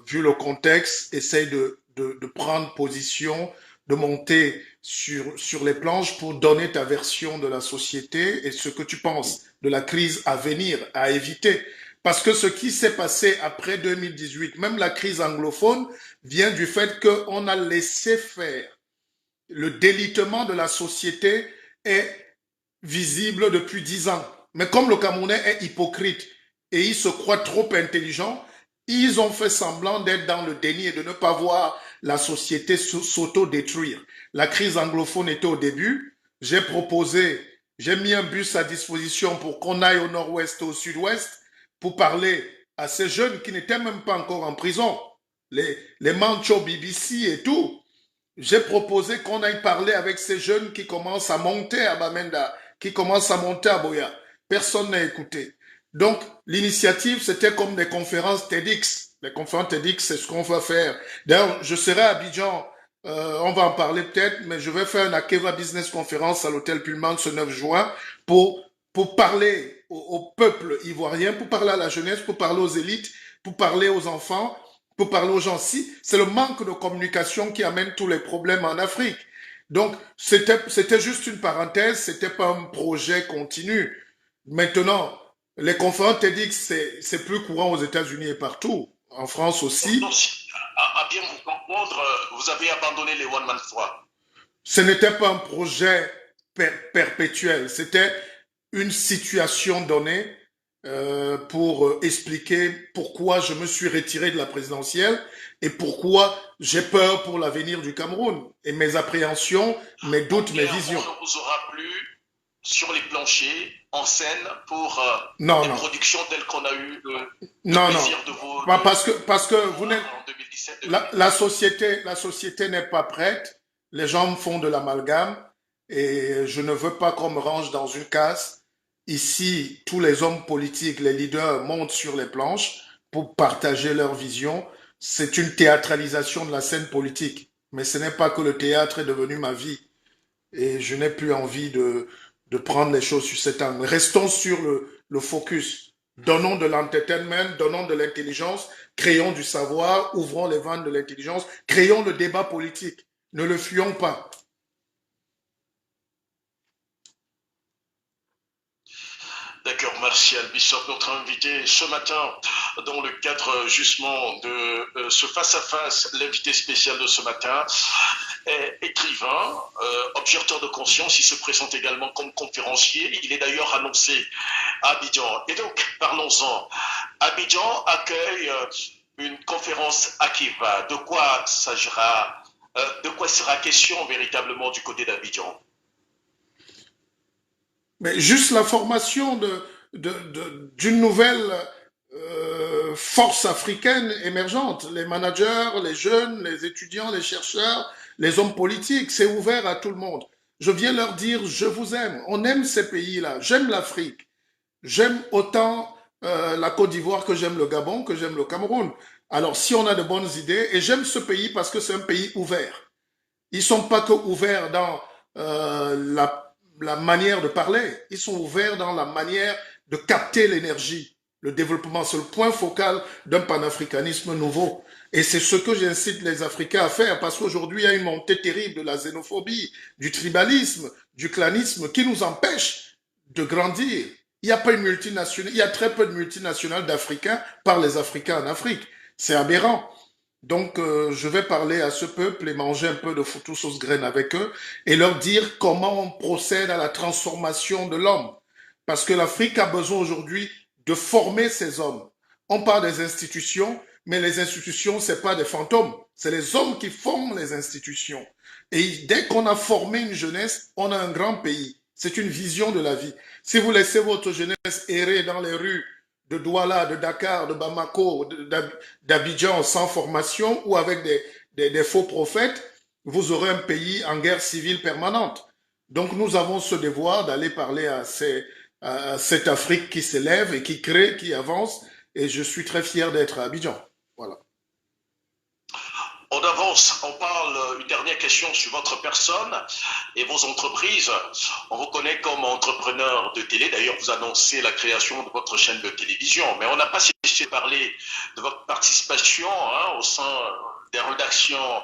vu le contexte, essaye de prendre position, de monter sur les planches pour donner ta version de la société et ce que tu penses de la crise à venir, à éviter. Parce que ce qui s'est passé après 2018, même la crise anglophone, vient du fait qu'on a laissé faire. Le délitement de la société est visible depuis 10 ans. Mais comme le Camerounais est hypocrite et il se croit trop intelligent, ils ont fait semblant d'être dans le déni et de ne pas voir la société s'auto-détruire. La crise anglophone était au début. J'ai mis un bus à disposition pour qu'on aille au nord-ouest et au sud-ouest pour parler à ces jeunes qui n'étaient même pas encore en prison. Les Mancho BBC et tout. J'ai proposé qu'on aille parler avec ces jeunes qui commencent à monter à Bamenda, qui commencent à monter à Boya. Personne n'a écouté. Donc, l'initiative, c'était comme des conférences TEDx. Les conférences TEDx, c'est ce qu'on va faire. D'ailleurs, je serai à Abidjan, on va en parler peut-être, mais je vais faire une Akeva Business Conference à l'hôtel Pullman ce 9 juin pour parler au peuple ivoirien, pour parler à la jeunesse, pour parler aux élites, pour parler aux enfants, pour parler aux gens. Si c'est le manque de communication qui amène tous les problèmes en Afrique. Donc, c'était juste une parenthèse, c'était pas un projet continu. Maintenant, les conférences TEDx, c'est plus courant aux États-Unis et partout, en France aussi. Donc, à bien vous comprendre, vous avez abandonné les One Man Froid. Ce n'était pas un projet perpétuel, c'était une situation donnée pour expliquer pourquoi je me suis retiré de la présidentielle et pourquoi j'ai peur pour l'avenir du Cameroun et mes appréhensions, mes doutes, mes visions. On ne vous aura plus sur les planchers en scène pour non, des non. productions telles qu'on a eu non, plaisir non. de vous... Parce que vous n'êtes... La société n'est pas prête. Les gens font de l'amalgame et je ne veux pas qu'on me range dans une case. Ici, tous les hommes politiques, les leaders montent sur les planches pour partager leur vision. C'est une théâtralisation de la scène politique. Mais ce n'est pas que le théâtre est devenu ma vie. Et je n'ai plus envie de prendre les choses sur cet angle. Restons sur le focus. Donnons de l'entertainment, donnons de l'intelligence, créons du savoir, ouvrons les vannes de l'intelligence, créons le débat politique. Ne le fuyons pas. D'accord, Martial Bishop, notre invité ce matin, dans le cadre justement de ce face-à-face, l'invité spécial de ce matin écrivain, objecteur de conscience. Il se présente également comme conférencier. Il est d'ailleurs annoncé à Abidjan. Et donc, parlons-en. Abidjan accueille une conférence Akiva. De quoi s'agira, de quoi sera question véritablement du côté d'Abidjan? Mais juste la formation d'une nouvelle force africaine émergente. Les managers, les jeunes, les étudiants, les chercheurs, les hommes politiques, c'est ouvert à tout le monde. Je viens leur dire, je vous aime. On aime ces pays-là. J'aime l'Afrique. J'aime autant la Côte d'Ivoire que j'aime le Gabon, que j'aime le Cameroun. Alors, si on a de bonnes idées, et j'aime ce pays parce que c'est un pays ouvert. Ils ne sont pas que ouverts dans la manière de parler, ils sont ouverts dans la manière de capter l'énergie. Le développement, c'est le point focal d'un panafricanisme nouveau. Et c'est ce que j'incite les Africains à faire, parce qu'aujourd'hui, il y a une montée terrible de la xénophobie, du tribalisme, du clanisme, qui nous empêche de grandir. Il n'y a pas une multinationale, il y a très peu de multinationales d'Africains par les Africains en Afrique. C'est aberrant. Donc, je vais parler à ce peuple et manger un peu de foutu sauce graine avec eux et leur dire comment on procède à la transformation de l'homme. Parce que l'Afrique a besoin aujourd'hui de former ces hommes. On parle des institutions, mais les institutions, c'est pas des fantômes. C'est les hommes qui forment les institutions. Et dès qu'on a formé une jeunesse, on a un grand pays. C'est une vision de la vie. Si vous laissez votre jeunesse errer dans les rues de Douala, de Dakar, de Bamako, d'Abidjan sans formation ou avec des faux prophètes, vous aurez un pays en guerre civile permanente. Donc nous avons ce devoir d'aller parler à cette Afrique qui s'élève et qui crée, qui avance. Et je suis très fier d'être à Abidjan. Voilà. On avance, on parle, une dernière question sur votre personne et vos entreprises. On vous connaît comme entrepreneur de télé. D'ailleurs, vous annoncez la création de votre chaîne de télévision. Mais on n'a pas cessé de parler de votre participation au sein des rédactions,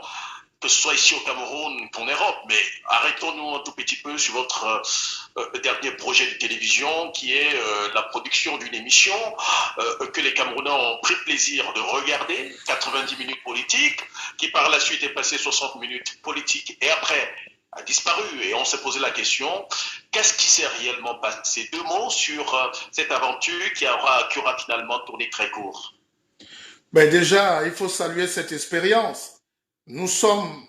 que ce soit ici au Cameroun qu'en Europe. Mais arrêtons-nous un tout petit peu sur votre dernier projet de télévision qui est la production d'une émission que les Camerounais ont pris plaisir de regarder, 90 minutes politiques, qui par la suite est passé 60 minutes politiques et après a disparu. Et on s'est posé la question, qu'est-ce qui s'est réellement passé? 2 mots sur cette aventure qui aura finalement tourné très court. Ben déjà, il faut saluer cette expérience. Nous sommes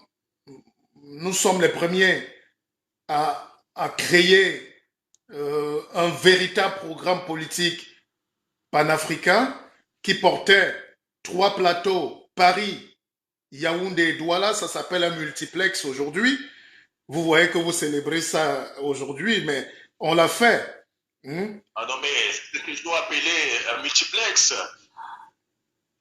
les premiers à créer un véritable programme politique panafricain qui portait 3 plateaux, Paris, Yaoundé et Douala. Ça s'appelle un multiplex aujourd'hui. Vous voyez que vous célébrez ça aujourd'hui, mais on l'a fait. Ah non, mais ce que je dois appeler un multiplex.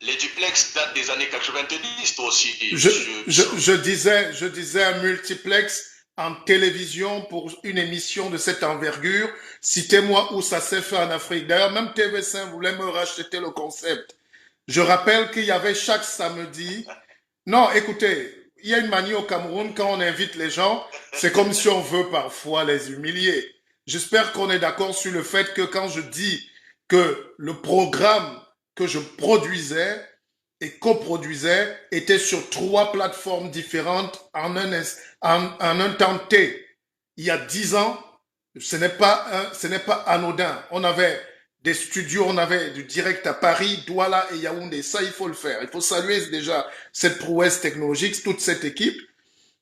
Les duplex datent des années 90, toi aussi. Je disais un multiplex en télévision pour une émission de cette envergure. Citez-moi où ça s'est fait en Afrique. D'ailleurs, même TV5 voulait me racheter le concept. Je rappelle qu'il y avait chaque samedi... Non, écoutez, il y a une manie au Cameroun, quand on invite les gens, c'est comme si on veut parfois les humilier. J'espère qu'on est d'accord sur le fait que quand je dis que le programme que je produisais et coproduisais était sur 3 plateformes différentes en un temps T. Il y a 10 ans, ce n'est pas anodin. On avait des studios, on avait du direct à Paris, Douala et Yaoundé. Ça, il faut le faire. Il faut saluer déjà cette prouesse technologique, toute cette équipe.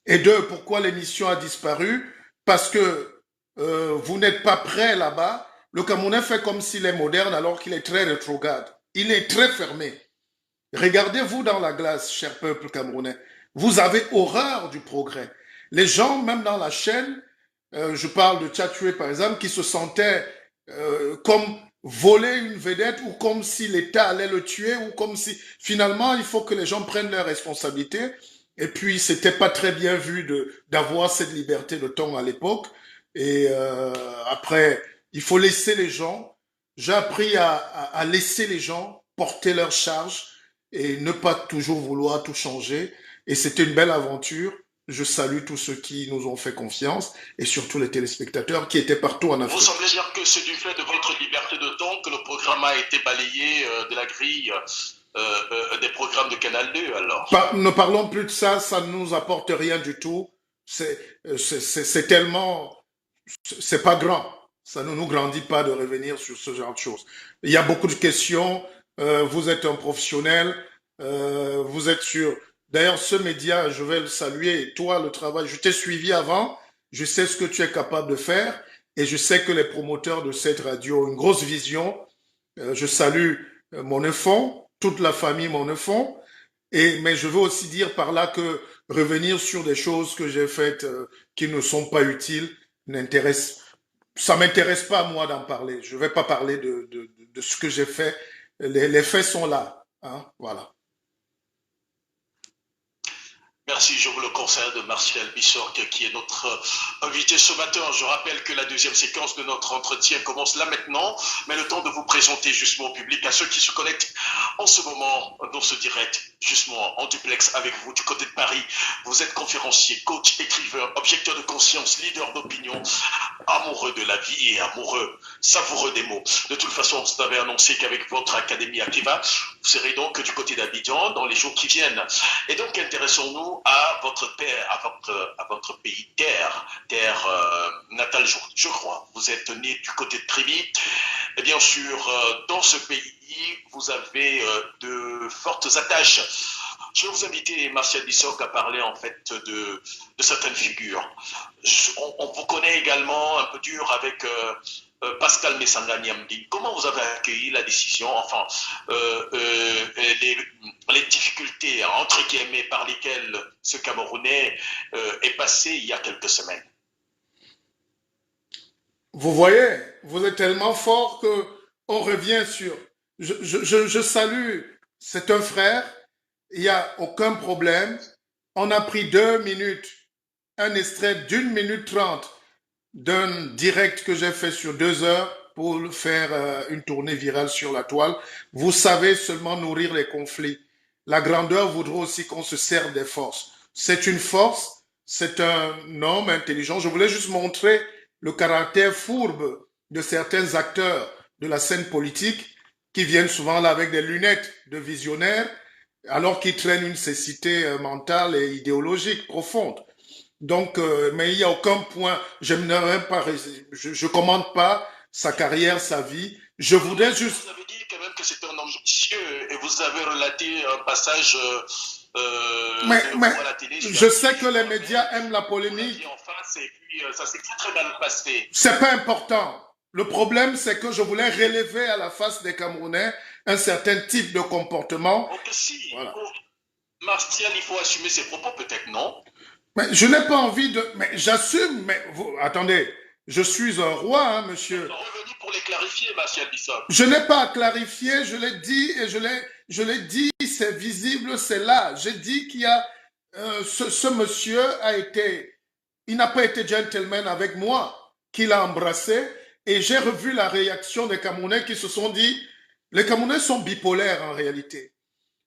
Et 2, pourquoi l'émission a disparu? Parce que vous n'êtes pas prêts là-bas. Le Camerounais fait comme s'il est moderne alors qu'il est très rétrograde. Il est très fermé. Regardez-vous dans la glace, cher peuple camerounais. Vous avez horreur du progrès. Les gens, même dans la chaîne, je parle de Tchatoué par exemple, qui se sentaient comme voler une vedette ou comme si l'État allait le tuer ou comme si finalement il faut que les gens prennent leurs responsabilités. Et puis c'était pas très bien vu d'avoir cette liberté de ton à l'époque. Et après, il faut laisser les gens. J'ai appris à laisser les gens porter leur charge et ne pas toujours vouloir tout changer. Et c'était une belle aventure. Je salue tous ceux qui nous ont fait confiance et surtout les téléspectateurs qui étaient partout en Afrique. Vous semblez dire que c'est du fait de votre liberté de ton que le programme a été balayé de la grille des programmes de Canal 2 alors. Ne parlons plus de ça, ça ne nous apporte rien du tout. C'est tellement, c'est pas grand. Ça ne nous grandit pas de revenir sur ce genre de choses. Il y a beaucoup de questions. Vous êtes un professionnel. Vous êtes sur. D'ailleurs, ce média, je vais le saluer. Et toi, le travail, je t'ai suivi avant. Je sais ce que tu es capable de faire. Et je sais que les promoteurs de cette radio ont une grosse vision. Je salue mon enfant, toute la famille mon enfant. Mais je veux aussi dire par là que revenir sur des choses que j'ai faites qui ne sont pas utiles ça m'intéresse pas moi d'en parler. Je vais pas parler de ce que j'ai fait. Les faits sont là. Hein, voilà. Merci, je vous le conseille de Martial Bissorg qui est notre invité ce matin. Je rappelle que la deuxième séquence de notre entretien commence là maintenant, mais le temps de vous présenter justement au public, à ceux qui se connectent en ce moment dans ce direct, justement en duplex avec vous du côté de Paris. Vous êtes conférencier, coach, écrivain, objecteur de conscience, leader d'opinion, amoureux de la vie et amoureux, savoureux des mots. De toute façon, vous avez annoncé qu'avec votre académie Akiva, vous serez donc du côté d'Abidjan dans les jours qui viennent. Et donc, intéressons-nous à votre père, à votre pays, terre natale, je crois. Vous êtes né du côté de Trévis. Et bien sûr, dans ce pays, vous avez de fortes attaches. Je vais vous inviter, Martial Bissorg, à parler en fait de certaines figures. On vous connaît également un peu dur avec Pascal Messanga Nyamdi. Comment vous avez accueilli la décision, enfin, les difficultés, entre guillemets, par lesquelles ce Camerounais est passé il y a quelques semaines? Vous voyez, vous êtes tellement fort que on revient sur... Je salue, c'est un frère, il n'y a aucun problème. On a pris 2 minutes, un extrait d'1 minute 30 d'un direct que j'ai fait sur 2 heures pour faire une tournée virale sur la toile. Vous savez seulement nourrir les conflits. La grandeur voudrait aussi qu'on se serve des forces. C'est une force, c'est un homme intelligent. Je voulais juste montrer le caractère fourbe de certains acteurs de la scène politique qui viennent souvent là avec des lunettes de visionnaires alors qu'ils traînent une cécité mentale et idéologique profonde. Donc, mais il n'y a aucun point, je ne commande pas sa carrière, sa vie. Je voudrais juste... Vous avez dit quand même que c'était un homme ambitieux et vous avez relaté un passage mais à la télé. Je sais que les médias aiment la polémique. En face et puis ça s'est très mal passé. C'est pas important. Le problème, c'est que je voulais relever à la face des Camerounais un certain type de comportement. Donc si, voilà. Martial, il faut assumer ses propos, peut-être, non? Mais je n'ai pas envie de... Mais j'assume, mais vous... Attendez, je suis un roi, hein, monsieur. Je suis revenu pour les clarifier, Martial Bissorg. Je n'ai pas à clarifier, je l'ai dit et je l'ai dit, c'est visible, c'est là. J'ai dit qu'il y a... ce monsieur a été... Il n'a pas été gentleman avec moi, qu'il a embrassé. Et j'ai revu la réaction des Camerounais qui se sont dit... Les Camerounais sont bipolaires en réalité.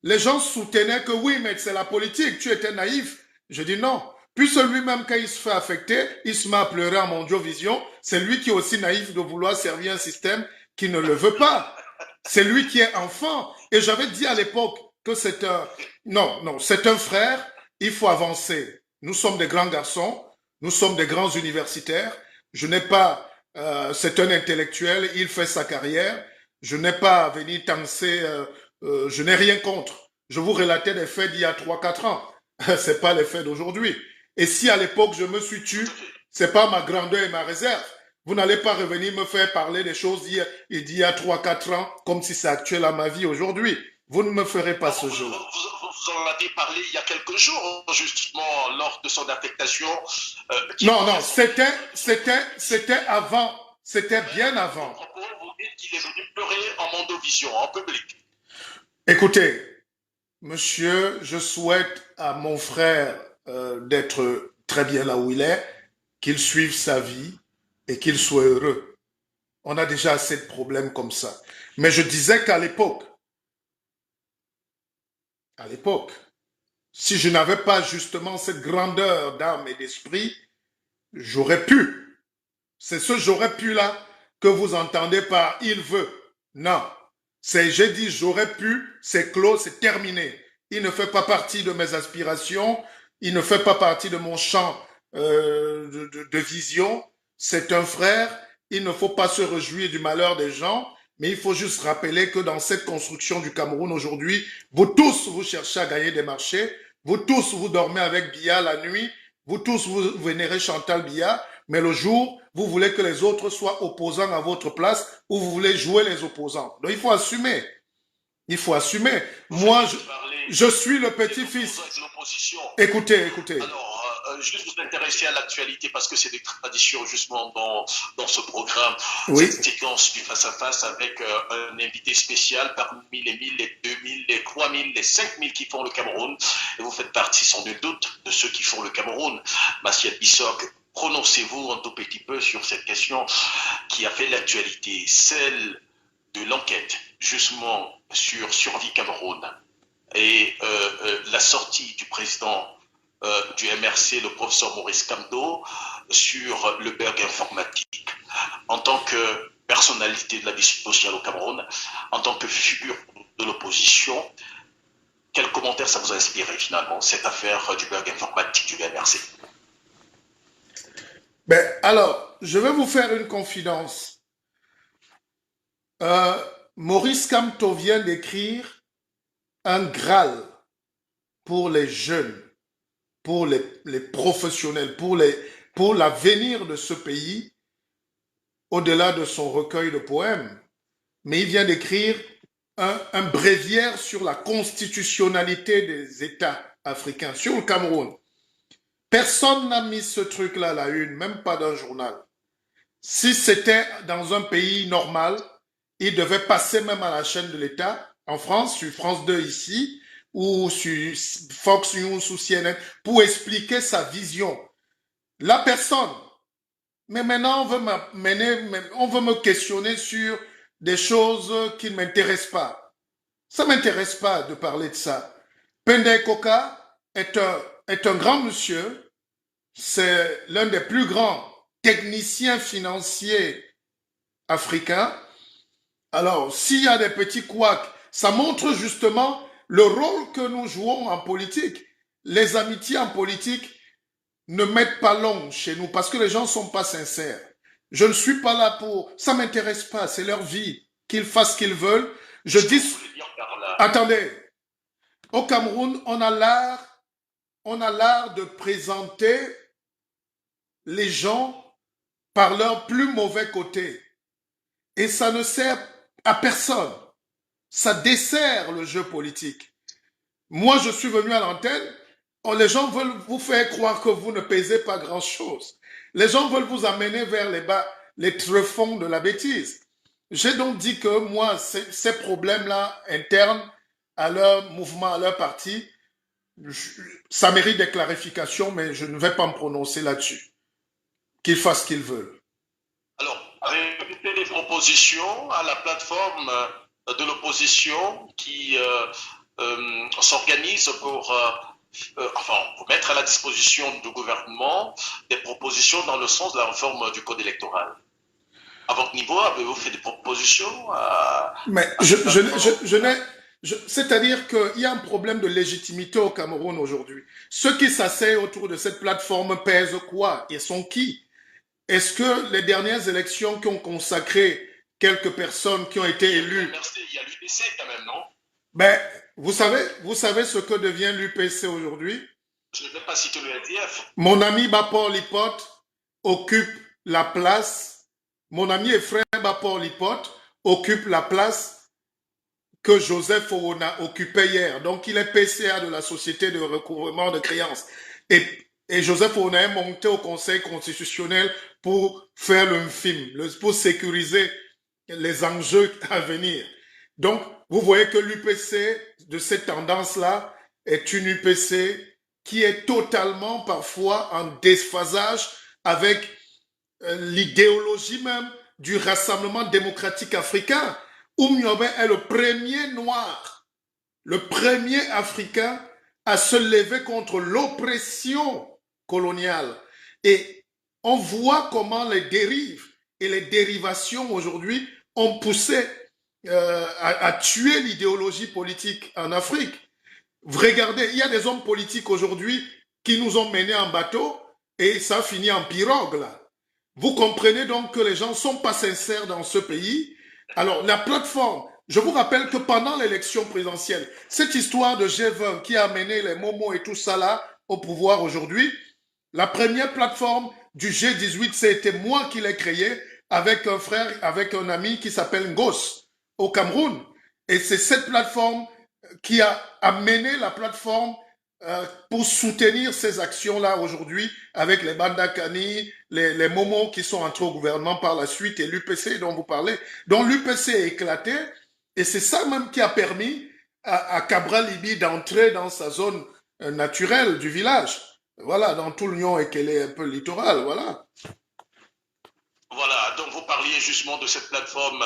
Les gens soutenaient que oui, mais c'est la politique, tu étais naïf. Je dis non. Puis celui-même, quand il se fait affecter, il se met à pleurer en mondiovision. C'est lui qui est aussi naïf de vouloir servir un système qui ne le veut pas. C'est lui qui est enfant. Et j'avais dit à l'époque que c'est un... Non, c'est un frère. Il faut avancer. Nous sommes des grands garçons. Nous sommes des grands universitaires. Je n'ai pas... c'est un intellectuel. Il fait sa carrière. Je n'ai pas à venir tancer... je n'ai rien contre. Je vous relatais des faits d'il y a 3-4 ans. C'est pas les faits d'aujourd'hui. Et si à l'époque je me suis tué, c'est pas ma grandeur et ma réserve. Vous n'allez pas revenir me faire parler des choses d'il y a 3-4 ans comme si c'est actuel à ma vie aujourd'hui. Vous ne me ferez pas ce jeu. Vous en avez parlé il y a quelques jours, justement, lors de son affectation. Non, c'était avant. C'était bien avant. Vous dites qu'il est venu pleurer en mondovision, en public. Écoutez, monsieur, je souhaite à mon frère d'être très bien là où il est, qu'il suive sa vie et qu'il soit heureux. On a déjà assez de problèmes comme ça. Mais je disais qu'à l'époque, si je n'avais pas justement cette grandeur d'âme et d'esprit, j'aurais pu. C'est ce j'aurais pu là que vous entendez par « il veut ». Non, J'ai dit, j'aurais pu, c'est clos, c'est terminé. Il ne fait pas partie de mes aspirations, il ne fait pas partie de mon champ de vision. C'est un frère, il ne faut pas se réjouir du malheur des gens, mais il faut juste rappeler que dans cette construction du Cameroun aujourd'hui, vous tous, vous cherchez à gagner des marchés, vous tous, vous dormez avec Biya la nuit, vous tous, vous vénérez Chantal Biya, mais le jour, vous voulez que les autres soient opposants à votre place ou vous voulez jouer les opposants. Donc il faut assumer. Il faut assumer. Moi, je suis le petit-fils. Écoutez. Alors, juste vous intéresser à l'actualité parce que c'est des traditions justement dans ce programme. Oui. Cette séquence du face-à-face avec un invité spécial parmi les 1000, les 2000, les 3000, les 5000 qui font le Cameroun. Et vous faites partie sans nul doute de ceux qui font le Cameroun. Massiel Bissok, prononcez-vous un tout petit peu sur cette question qui a fait l'actualité, celle de l'enquête justement sur Survie Cameroun et la sortie du président du MRC, le professeur Maurice Kamto, sur le bug informatique. En tant que personnalité de la vie sociale au Cameroun, en tant que figure de l'opposition, quel commentaire ça vous a inspiré finalement, cette affaire du bug informatique du MRC? Alors, je vais vous faire une confidence. Maurice Kamto vient d'écrire un Graal pour les jeunes, pour les professionnels, pour l'avenir de ce pays, au-delà de son recueil de poèmes. Mais il vient d'écrire un bréviaire sur la constitutionnalité des États africains, sur le Cameroun. Personne n'a mis ce truc-là à la une, même pas d'un journal. Si c'était dans un pays normal, il devait passer même à la chaîne de l'État, en France, sur France 2 ici, ou sur Fox News ou CNN, pour expliquer sa vision. La personne. Mais maintenant, on veut me questionner sur des choses qui ne m'intéressent pas. Ça ne m'intéresse pas de parler de ça. Pendey Koka est un grand monsieur. C'est l'un des plus grands techniciens financiers africains. Alors, s'il y a des petits couacs, ça montre justement le rôle que nous jouons en politique. Les amitiés en politique ne mettent pas long chez nous parce que les gens ne sont pas sincères. Je ne suis pas là pour... Ça ne m'intéresse pas, c'est leur vie. Qu'ils fassent ce qu'ils veulent. Je dis... Attendez. Au Cameroun, on a l'art de présenter les gens par leur plus mauvais côté. Et ça ne sert à personne. Ça dessert le jeu politique. Moi, je suis venu à l'antenne, les gens veulent vous faire croire que vous ne pesez pas grand-chose. Les gens veulent vous amener vers les tréfonds de la bêtise. J'ai donc dit que moi, ces problèmes-là internes à leur mouvement, à leur parti, ça mérite des clarifications, mais je ne vais pas me prononcer là-dessus. Qu'ils fassent ce qu'ils veulent. Alors, avez-vous des propositions à la plateforme de l'opposition qui s'organise pour mettre à la disposition du gouvernement des propositions dans le sens de la réforme du code électoral? À votre niveau, avez-vous fait des propositions Mais c'est-à-dire qu'il y a un problème de légitimité au Cameroun aujourd'hui. Ceux qui s'asseyent autour de cette plateforme pèsent quoi? Ils sont qui? Est-ce que les dernières élections qui ont consacré quelques personnes qui ont été élues... Il y a l'UPC quand même, non? Ben, vous savez ce que devient l'UPC aujourd'hui? Je ne vais pas citer le LDF. Mon ami Bapor Lipote occupe la place, mon ami et frère Bapor Lipote occupe la place que Joseph Orona occupait hier. Donc, il est PCA de la Société de recouvrement de créances. Et Joseph Orona est monté au Conseil constitutionnel pour faire le film, pour sécuriser les enjeux à venir. Donc, vous voyez que l'UPC de cette tendance-là est une UPC qui est totalement parfois en déphasage avec l'idéologie même du Rassemblement démocratique africain. Oumiobe est le premier noir, le premier africain à se lever contre l'oppression coloniale. Et on voit comment les dérives et les dérivations aujourd'hui ont poussé a tué l'idéologie politique en Afrique. Regardez, il y a des hommes politiques aujourd'hui qui nous ont menés en bateau et ça finit en pirogue là. Vous comprenez donc que les gens ne sont pas sincères dans ce pays. Alors la plateforme, je vous rappelle que pendant l'élection présidentielle, cette histoire de G20 qui a amené les momos et tout ça là au pouvoir aujourd'hui, la première plateforme du G18, c'était moi qui l'ai créée avec un frère, avec un ami qui s'appelle Ngos au Cameroun. Et c'est cette plateforme qui a amené la plateforme pour soutenir ces actions-là aujourd'hui avec les Bandakani, les Momos qui sont entrés au gouvernement par la suite et l'UPC dont vous parlez. Donc l'UPC est éclaté et c'est ça même qui a permis à Cabral Libi d'entrer dans sa zone naturelle du village. Voilà, dans tout l'Union et qu'elle est un peu littorale, voilà. Voilà, donc vous parliez justement de cette plateforme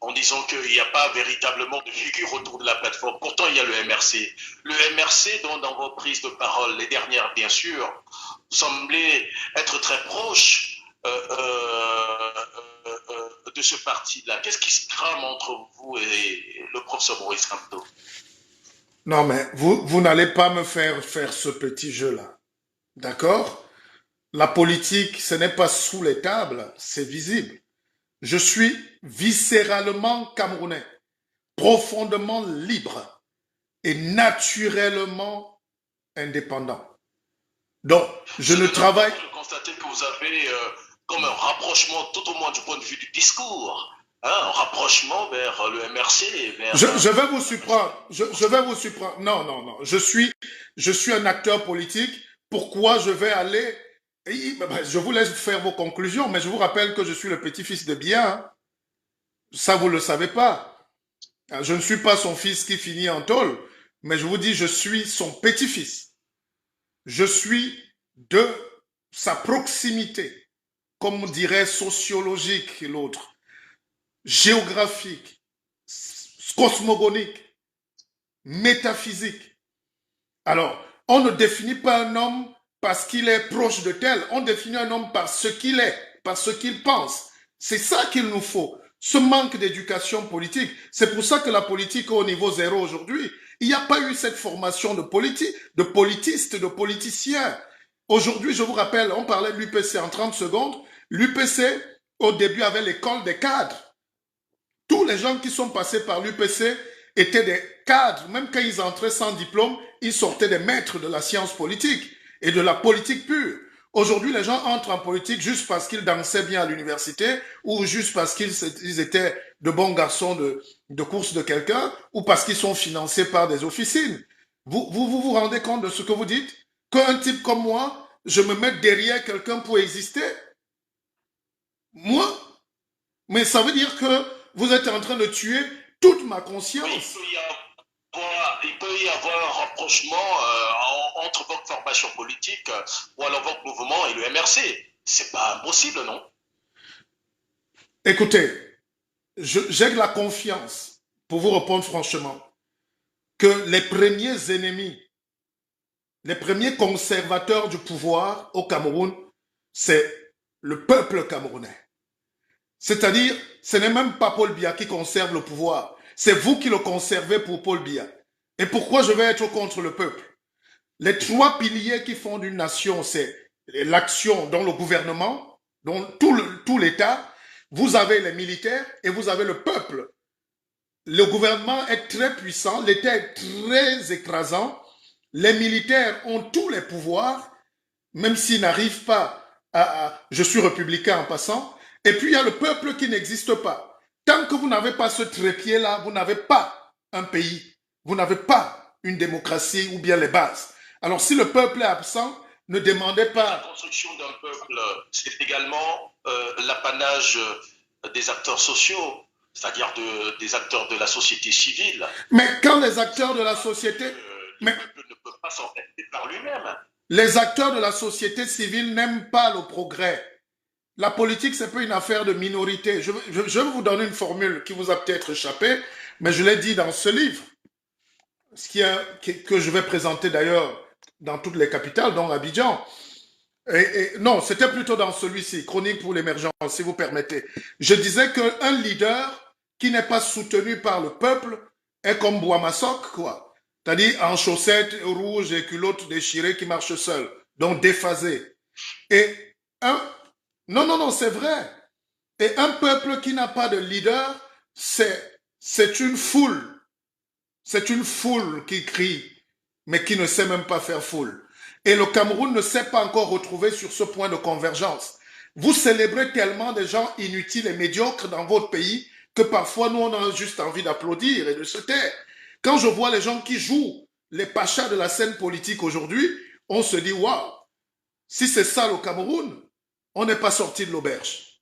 en disant qu'il n'y a pas véritablement de figure autour de la plateforme. Pourtant, il y a le MRC. Le MRC, dont dans vos prises de parole, les dernières bien sûr, semblait être très proche de ce parti-là. Qu'est-ce qui se trame entre vous et le professeur Maurice Kamto? Non, mais vous n'allez pas me faire ce petit jeu-là. D'accord? La politique, ce n'est pas sous les tables, c'est visible. Je suis viscéralement camerounais, profondément libre et naturellement indépendant. Donc, je ne travaille... Je constate que vous avez comme un rapprochement, tout au moins du point de vue du discours, hein, un rapprochement vers le MRC. Vers... Je vais vous surprendre. Je vais vous surprendre. Non, non, non. Je suis un acteur politique. Pourquoi je vais aller... Je vous laisse faire vos conclusions, mais je vous rappelle que je suis le petit-fils de Biya. Ça, vous ne le savez pas. Je ne suis pas son fils qui finit en tôle, mais je vous dis, je suis son petit-fils. Je suis de sa proximité, comme dirait sociologique l'autre, géographique, cosmogonique, métaphysique. Alors, on ne définit pas un homme parce qu'il est proche de tel, on définit un homme par ce qu'il est, par ce qu'il pense. C'est ça qu'il nous faut, ce manque d'éducation politique. C'est pour ça que la politique est au niveau zéro aujourd'hui. Il n'y a pas eu cette formation de politistes, de politiciens. Aujourd'hui, je vous rappelle, on parlait de l'UPC en 30 secondes. L'UPC, au début, avait l'école des cadres. Tous les gens qui sont passés par l'UPC étaient des cadres. Même quand ils entraient sans diplôme, ils sortaient des maîtres de la science politique et de la politique pure. Aujourd'hui, les gens entrent en politique juste parce qu'ils dansaient bien à l'université ou juste parce qu'ils étaient de bons garçons de course de quelqu'un ou parce qu'ils sont financés par des officines. Vous rendez compte de ce que vous dites? Qu'un type comme moi, je me mette derrière quelqu'un pour exister? Moi? Mais ça veut dire que vous êtes en train de tuer toute ma conscience. Il peut y avoir un rapprochement entre votre formation politique ou alors votre mouvement et le MRC. C'est pas impossible, non? Écoutez, j'ai de la confiance, pour vous répondre franchement, que les premiers ennemis, les premiers conservateurs du pouvoir au Cameroun, c'est le peuple camerounais. C'est-à-dire, ce n'est même pas Paul Biya qui conserve le pouvoir. C'est vous qui le conservez pour Paul Biya. Et pourquoi je vais être contre le peuple? Les trois piliers qui font une nation, c'est l'action dans le gouvernement, dans tout l'État. Vous avez les militaires et vous avez le peuple. Le gouvernement est très puissant, l'État est très écrasant. Les militaires ont tous les pouvoirs, même s'ils n'arrivent pas je suis républicain en passant. Et puis il y a le peuple qui n'existe pas. Tant que vous n'avez pas ce trépied-là, vous n'avez pas un pays. Vous n'avez pas une démocratie ou bien les bases. Alors si le peuple est absent, ne demandez pas... La construction d'un peuple, c'est également l'apanage des acteurs sociaux, c'est-à-dire des acteurs de la société civile. Mais quand les acteurs de la société... Le peuple ne peut pas s'organiser par lui-même. Les acteurs de la société civile n'aiment pas le progrès. La politique, c'est pas une affaire de minorité. Je vais vous donner une formule qui vous a peut-être échappé, mais je l'ai dit dans ce livre, que je vais présenter d'ailleurs dans toutes les capitales, dont Abidjan. Non, c'était plutôt dans celui-ci, Chronique pour l'émergence, si vous permettez. Je disais qu'un leader qui n'est pas soutenu par le peuple est comme Boamasok, quoi. C'est-à-dire en chaussettes rouges et culottes déchirées qui marche seul, donc déphasé. Et un... Non, non, non, c'est vrai. Et un peuple qui n'a pas de leader, c'est une foule. C'est une foule qui crie, mais qui ne sait même pas faire foule. Et le Cameroun ne s'est pas encore retrouvé sur ce point de convergence. Vous célébrez tellement des gens inutiles et médiocres dans votre pays que parfois nous on a juste envie d'applaudir et de se taire. Quand je vois les gens qui jouent les pachas de la scène politique aujourd'hui, on se dit waouh, si c'est ça le Cameroun, on n'est pas sorti de l'auberge.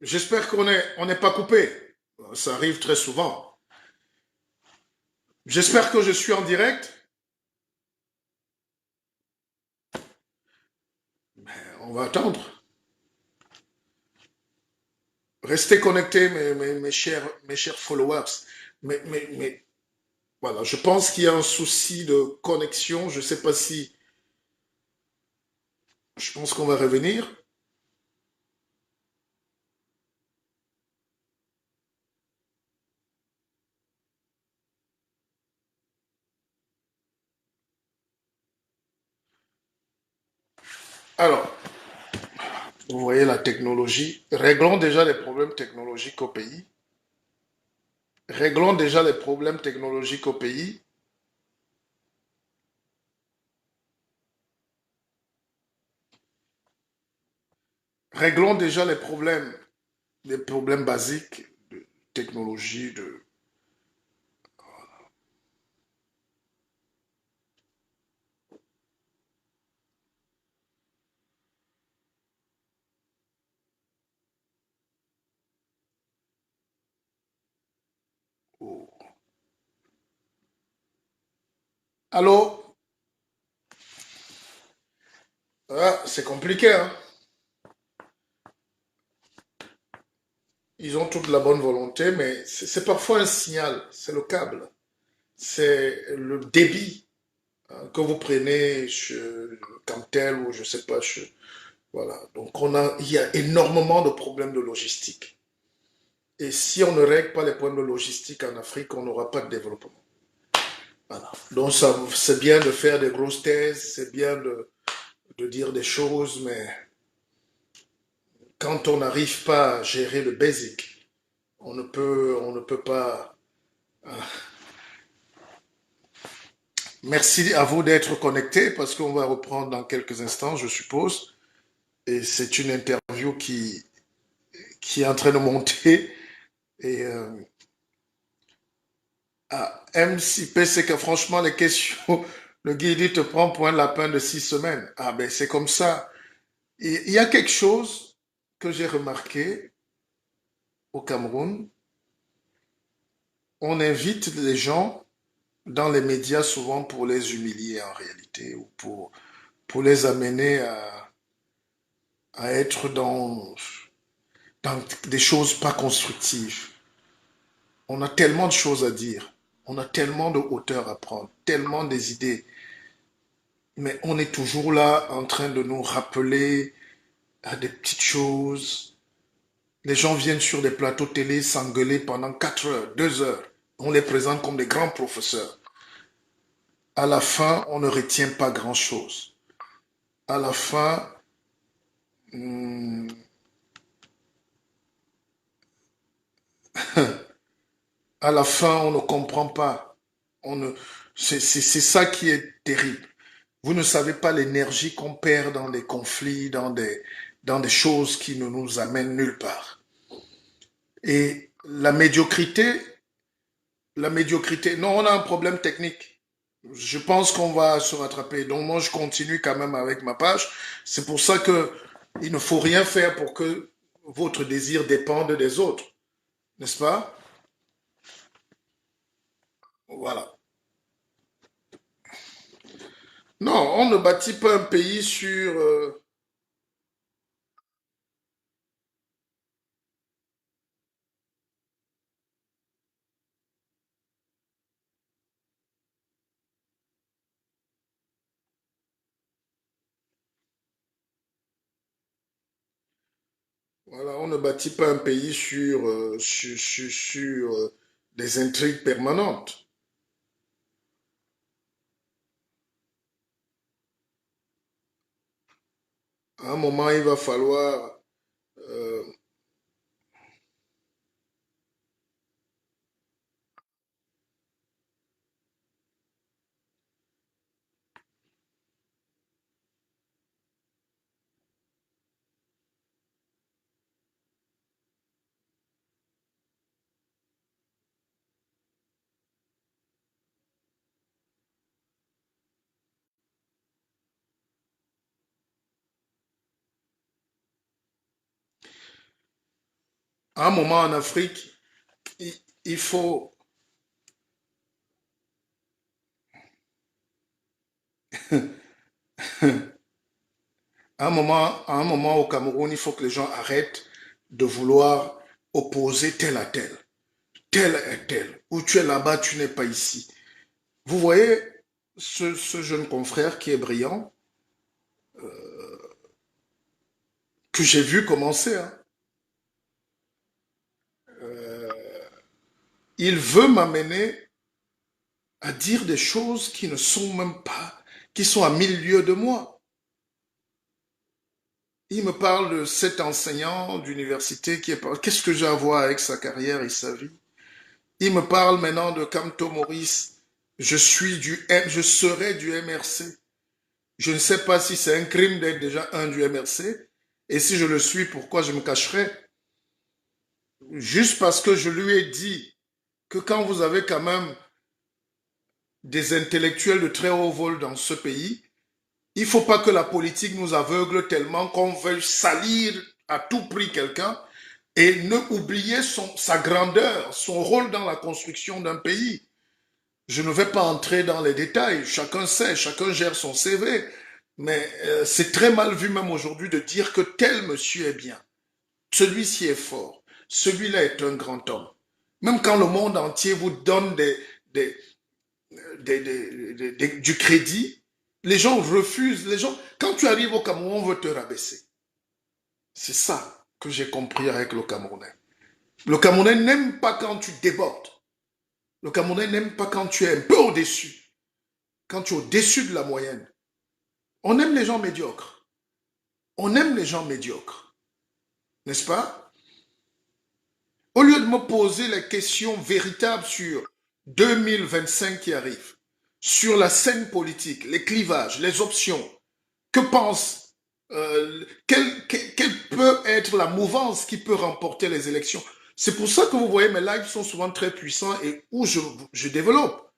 J'espère qu'on n'est pas coupé. Ça arrive très souvent. J'espère que je suis en direct. On va attendre. Restez connectés, mes chers followers. Mais voilà, je pense qu'il y a un souci de connexion. Je ne sais pas si... Je pense qu'on va revenir. Alors, vous voyez la technologie. Réglons déjà les problèmes technologiques au pays. Réglons déjà les problèmes technologiques au pays. Réglons déjà les problèmes basiques de technologie, de... Oh. Allô? Ah, c'est compliqué, hein? Ils ont toute la bonne volonté, mais c'est parfois un signal, c'est le câble, c'est le débit hein, que vous prenez chez Cantel ou je sais pas, voilà. Donc il y a énormément de problèmes de logistique. Et si on ne règle pas les problèmes de logistique en Afrique, on n'aura pas de développement. Voilà. Donc c'est bien de faire des grosses thèses, c'est bien de dire des choses, mais quand on n'arrive pas à gérer le basic, on ne peut pas. Merci à vous d'être connectés parce qu'on va reprendre dans quelques instants, je suppose. Et c'est une interview qui est en train de monter. Et MCP, c'est que franchement, les questions, le guide te prend pour un lapin de 6 semaines. Ah ben c'est comme ça. Et il y a quelque chose que j'ai remarqué au Cameroun. On invite les gens dans les médias souvent pour les humilier en réalité ou pour les amener à être dans des choses pas constructives. On a tellement de choses à dire, on a tellement de hauteur à prendre, tellement des idées, mais on est toujours là en train de nous rappeler à des petites choses. Les gens viennent sur des plateaux télé s'engueuler pendant 4 heures, 2 heures. On les présente comme des grands professeurs. À la fin, on ne retient pas grand-chose. À la fin, hmm, à la fin, on ne comprend pas. On ne, c'est ça qui est terrible. Vous ne savez pas l'énergie qu'on perd dans des conflits, dans des choses qui ne nous amènent nulle part. Et la médiocrité, non, on a un problème technique. Je pense qu'on va se rattraper. Donc moi, je continue quand même avec ma page. C'est pour ça que il ne faut rien faire pour que votre désir dépende des autres, n'est-ce pas? Voilà. Non, on ne bâtit pas un pays sur... Voilà, on ne bâtit pas un pays sur des intrigues permanentes. À un moment, il va falloir euh, à un moment en Afrique, il, il faut à un moment au Cameroun, il faut que les gens arrêtent de vouloir opposer tel à tel, tel est tel. Où tu es là-bas, tu n'es pas ici. Vous voyez ce jeune confrère qui est brillant, que j'ai vu commencer, hein. Il veut m'amener à dire des choses qui ne sont même pas, qui sont à 1000 lieues de moi. Il me parle de cet enseignant d'université qui est... Qu'est-ce que j'ai à voir avec sa carrière et sa vie? Il me parle maintenant de Kamto Maurice. Je serai du MRC. Je ne sais pas si c'est un crime d'être déjà un du MRC. Et si je le suis, pourquoi je me cacherais? Juste parce que je lui ai dit que quand vous avez quand même des intellectuels de très haut vol dans ce pays, il ne faut pas que la politique nous aveugle tellement qu'on veuille salir à tout prix quelqu'un et ne oublier sa grandeur, son rôle dans la construction d'un pays. Je ne vais pas entrer dans les détails, chacun sait, chacun gère son CV, mais c'est très mal vu même aujourd'hui de dire que tel monsieur est bien, celui-ci est fort, celui-là est un grand homme. Même quand le monde entier vous donne des, du crédit, les gens refusent. Quand tu arrives au Cameroun, on veut te rabaisser. C'est ça que j'ai compris avec le Camerounais. Le Camerounais n'aime pas quand tu débordes. Le Camerounais n'aime pas quand tu es un peu au-dessus. Quand tu es au-dessus de la moyenne. On aime les gens médiocres. On aime les gens médiocres. N'est-ce pas? Au lieu de me poser les questions véritables sur 2025 qui arrive, sur la scène politique, les clivages, les options, que pense, quelle peut être la mouvance qui peut remporter les élections? C'est pour ça que vous voyez mes lives sont souvent très puissants et où je développe.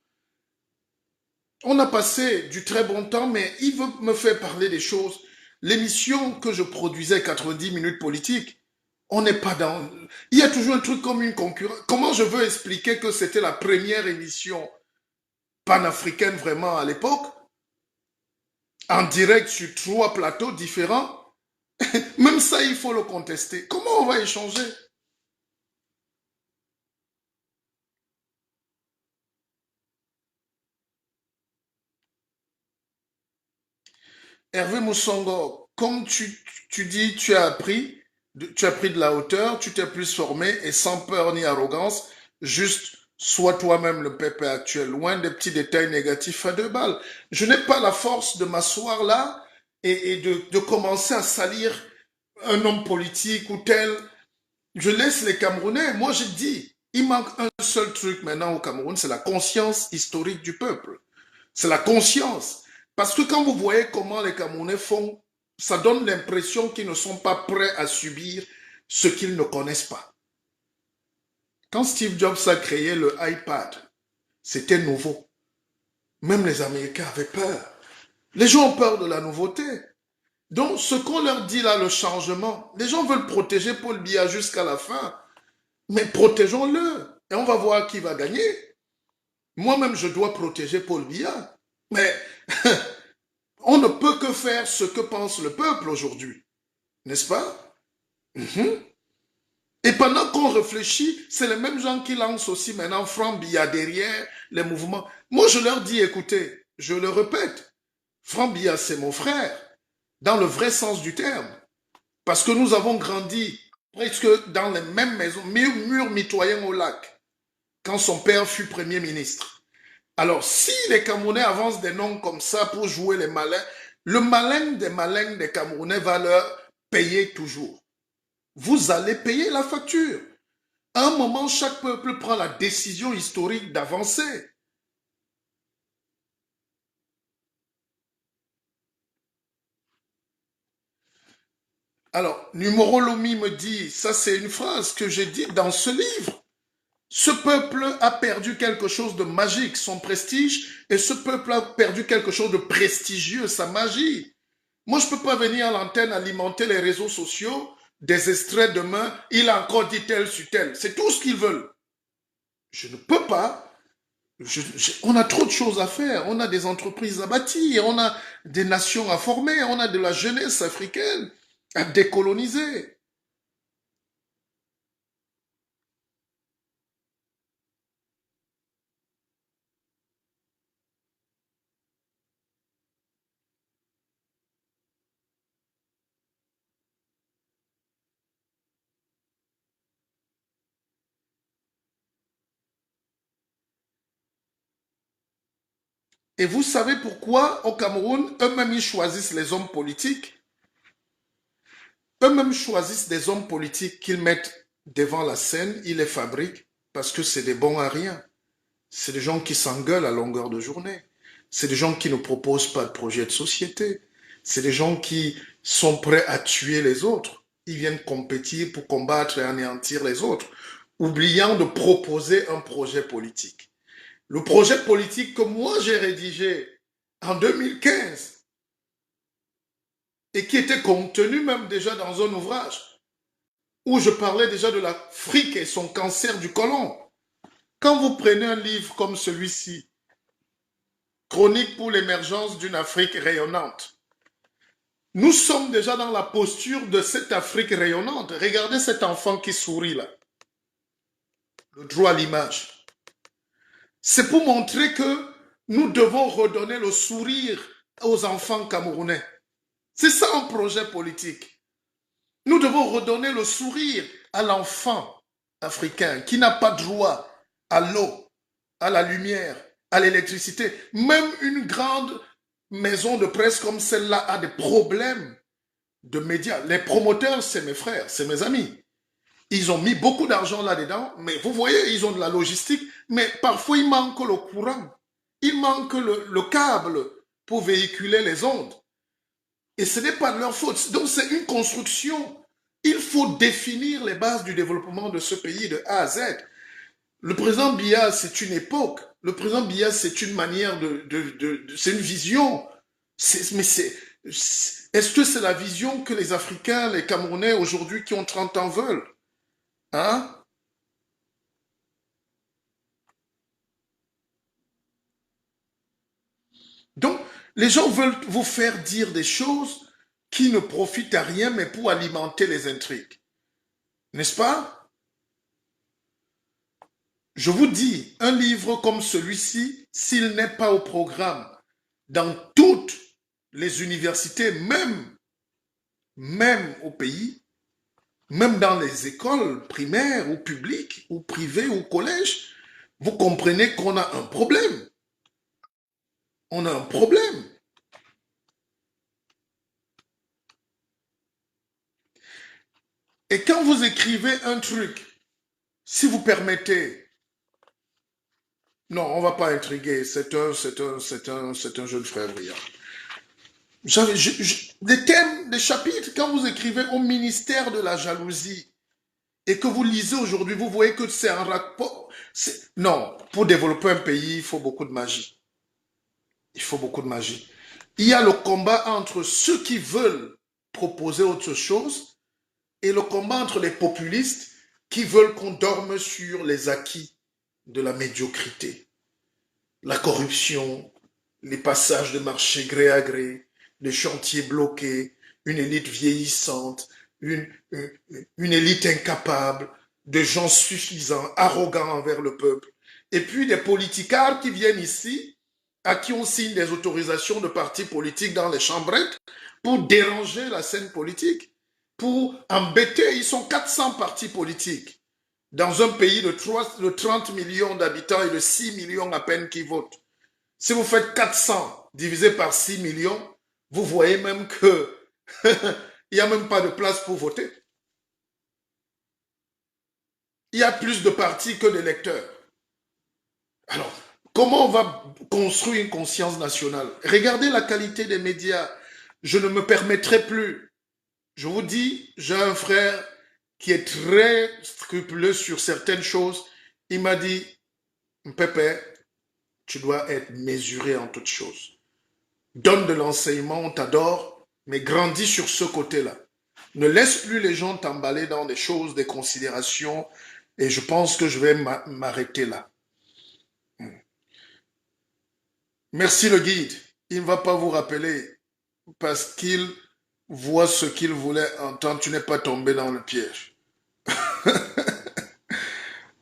On a passé du très bon temps, mais il veut me faire parler des choses. L'émission que je produisais, 90 minutes politiques, on n'est pas dans... Il y a toujours un truc comme une concurrence. Comment je veux expliquer que c'était la première émission panafricaine vraiment à l'époque, en direct sur 3 plateaux différents? Même ça, il faut le contester. Comment on va échanger? Hervé Moussongo, comme tu dis, tu as pris de la hauteur, tu t'es plus formé et sans peur ni arrogance, juste sois toi-même le pépé actuel, loin des petits détails négatifs à 2 balles. Je n'ai pas la force de m'asseoir là et de commencer à salir un homme politique ou tel. Je laisse les Camerounais. Moi, je dis, il manque un seul truc maintenant au Cameroun, c'est la conscience historique du peuple. C'est la conscience. Parce que quand vous voyez comment les Camerounais font, ça donne l'impression qu'ils ne sont pas prêts à subir ce qu'ils ne connaissent pas. Quand Steve Jobs a créé le iPad, c'était nouveau. Même les Américains avaient peur. Les gens ont peur de la nouveauté. Donc, ce qu'on leur dit là, le changement, les gens veulent protéger Paul Biya jusqu'à la fin. Mais protégeons-le. Et on va voir qui va gagner. Moi-même, je dois protéger Paul Biya. Mais on ne peut que faire ce que pense le peuple aujourd'hui. N'est-ce pas? Et pendant qu'on réfléchit, c'est les mêmes gens qui lancent aussi maintenant Franck Biya derrière les mouvements. Moi, je leur dis, écoutez, je le répète, Franck Biya, c'est mon frère, dans le vrai sens du terme. Parce que nous avons grandi presque dans les mêmes maisons, murs mitoyens au lac, quand son père fut Premier ministre. Alors, si les Camerounais avancent des noms comme ça pour jouer les malins, le malin des Camerounais va leur payer toujours. Vous allez payer la facture. À un moment, chaque peuple prend la décision historique d'avancer. Alors, Numero Lomi me dit, ça c'est une phrase que j'ai dite dans ce livre. Ce peuple a perdu quelque chose de magique, son prestige, et ce peuple a perdu quelque chose de prestigieux, sa magie. Moi, je ne peux pas venir à l'antenne alimenter les réseaux sociaux, des extraits demain, il a encore dit tel sur tel. C'est tout ce qu'ils veulent. Je ne peux pas. On a trop de choses à faire. On a des entreprises à bâtir, on a des nations à former, on a de la jeunesse africaine à décoloniser. Et vous savez pourquoi au Cameroun, eux-mêmes, ils choisissent les hommes politiques. Eux-mêmes choisissent des hommes politiques qu'ils mettent devant la scène, ils les fabriquent parce que c'est des bons à rien. C'est des gens qui s'engueulent à longueur de journée. C'est des gens qui ne proposent pas de projet de société. C'est des gens qui sont prêts à tuer les autres. Ils viennent compétir pour combattre et anéantir les autres, oubliant de proposer un projet politique. Le projet politique que moi j'ai rédigé en 2015 et qui était contenu même déjà dans un ouvrage où je parlais déjà de l'Afrique et son cancer du côlon. Quand vous prenez un livre comme celui-ci, Chronique pour l'émergence d'une Afrique rayonnante, nous sommes déjà dans la posture de cette Afrique rayonnante. Regardez cet enfant qui sourit là, le droit à l'image. C'est pour montrer que nous devons redonner le sourire aux enfants camerounais. C'est ça un projet politique. Nous devons redonner le sourire à l'enfant africain qui n'a pas droit à l'eau, à la lumière, à l'électricité. Même une grande maison de presse comme celle-là a des problèmes de médias. Les promoteurs, c'est mes frères, c'est mes amis. Ils ont mis beaucoup d'argent là-dedans, mais vous voyez, ils ont de la logistique, mais parfois il manque le courant. Il manque le câble pour véhiculer les ondes. Et ce n'est pas de leur faute. Donc c'est une construction. Il faut définir les bases du développement de ce pays de A à Z. Le président Biya, c'est une époque. Le président Biya, c'est une manière c'est une vision. Mais est-ce que c'est la vision que les Africains, les Camerounais aujourd'hui qui ont 30 ans veulent? Hein? Donc, les gens veulent vous faire dire des choses qui ne profitent à rien, mais pour alimenter les intrigues. N'est-ce pas? Je vous dis, un livre comme celui-ci, s'il n'est pas au programme dans toutes les universités, même au pays, même dans les écoles primaires ou publiques ou privées ou collèges, vous comprenez qu'on a un problème. On a un problème. Et quand vous écrivez un truc, si vous permettez, non, on ne va pas intriguer, c'est un jeune frère brillant. Des thèmes, des chapitres, quand vous écrivez au ministère de la jalousie et que vous lisez aujourd'hui, vous voyez que c'est un rapport. Non, pour développer un pays, il faut beaucoup de magie. Il faut beaucoup de magie. Il y a le combat entre ceux qui veulent proposer autre chose et le combat entre les populistes qui veulent qu'on dorme sur les acquis de la médiocrité. La corruption, les passages de marché gré à gré, les chantiers bloqués, une élite vieillissante, une élite incapable, des gens suffisants, arrogants envers le peuple, et puis des politicards qui viennent ici, à qui on signe des autorisations de partis politiques dans les chambrettes pour déranger la scène politique, pour embêter. Ils sont 400 partis politiques dans un pays de 30 millions d'habitants et de 6 millions à peine qui votent. Si vous faites 400 divisé par 6 millions, vous voyez même que il n'y a même pas de place pour voter. Il y a plus de partis que d'électeurs. Alors, comment on va construire une conscience nationale? Regardez la qualité des médias. Je ne me permettrai plus. Je vous dis, j'ai un frère qui est très scrupuleux sur certaines choses. Il m'a dit, Pépé, tu dois être mesuré en toutes choses. Donne de l'enseignement, on t'adore, mais grandis sur ce côté-là. Ne laisse plus les gens t'emballer dans des choses, des considérations, et je pense que je vais m'arrêter là. Merci le guide. Il ne va pas vous rappeler parce qu'il voit ce qu'il voulait entendre. Tu n'es pas tombé dans le piège.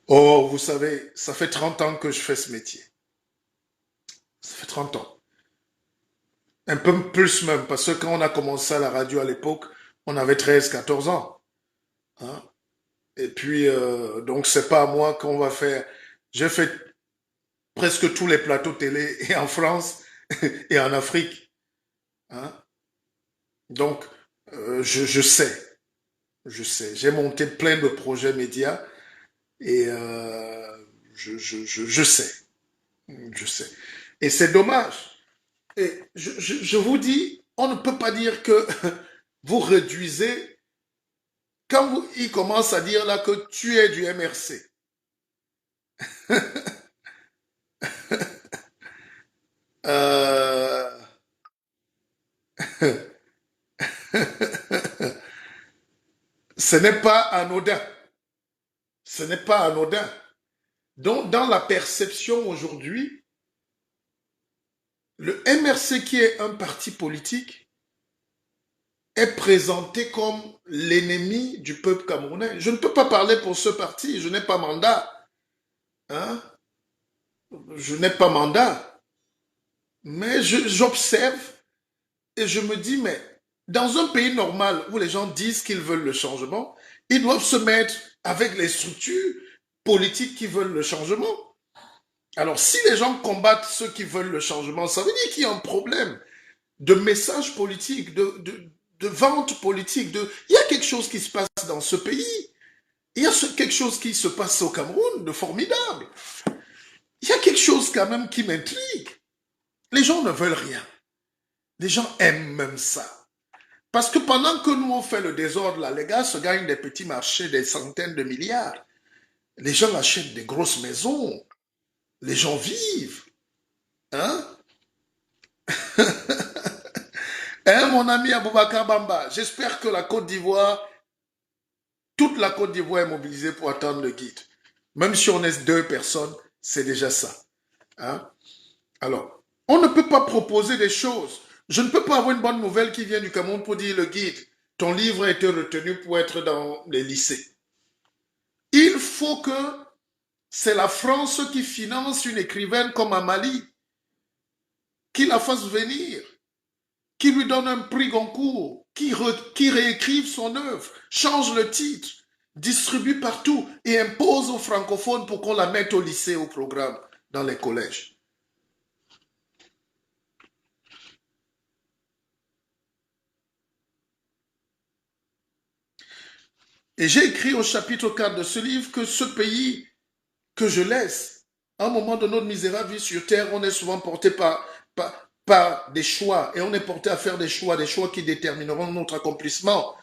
Oh, vous savez, ça fait 30 ans que je fais ce métier. Ça fait 30 ans. Un peu plus même, parce que quand on a commencé à la radio à l'époque, on avait 13-14 ans. Hein? Et puis, donc, c'est pas à moi qu'on va faire. J'ai fait presque tous les plateaux télé, et en France et en Afrique. Hein? Donc, je sais. J'ai monté plein de projets médias et je sais. Je sais. Et c'est dommage. Et je vous dis, on ne peut pas dire que vous réduisez quand il commence à dire là que tu es du MRC. Ce n'est pas anodin. Ce n'est pas anodin. Donc, dans la perception aujourd'hui, le MRC, qui est un parti politique, est présenté comme l'ennemi du peuple camerounais. Je ne peux pas parler pour ce parti, je n'ai pas mandat. Hein? Je n'ai pas mandat. Mais j'observe et je me dis, mais dans un pays normal où les gens disent qu'ils veulent le changement, ils doivent se mettre avec les structures politiques qui veulent le changement. Alors, si les gens combattent ceux qui veulent le changement, ça veut dire qu'il y a un problème de message politique, de vente politique. Il y a quelque chose qui se passe dans ce pays. Il y a quelque chose qui se passe au Cameroun de formidable. Il y a quelque chose quand même qui m'intrigue. Les gens ne veulent rien. Les gens aiment même ça. Parce que pendant que nous on fait le désordre, là, les gars se gagnent des petits marchés, des centaines de milliards. Les gens achètent des grosses maisons. Les gens vivent. Hein? Hein, mon ami Aboubakar Bamba, j'espère que la Côte d'Ivoire, toute la Côte d'Ivoire est mobilisée pour attendre le guide. Même si on est 2 personnes, c'est déjà ça. Hein? Alors, on ne peut pas proposer des choses. Je ne peux pas avoir une bonne nouvelle qui vient du Cameroun pour dire le guide, ton livre a été retenu pour être dans les lycées. Il faut que c'est la France qui finance une écrivaine comme Amali, qui la fasse venir, qui lui donne un prix Goncourt, qui réécrive son œuvre, change le titre, distribue partout et impose aux francophones pour qu'on la mette au lycée, au programme, dans les collèges. Et j'ai écrit au chapitre 4 de ce livre que ce pays que je laisse, à un moment de notre misérable vie sur terre, on est souvent porté par des choix, et on est porté à faire des choix qui détermineront notre accomplissement.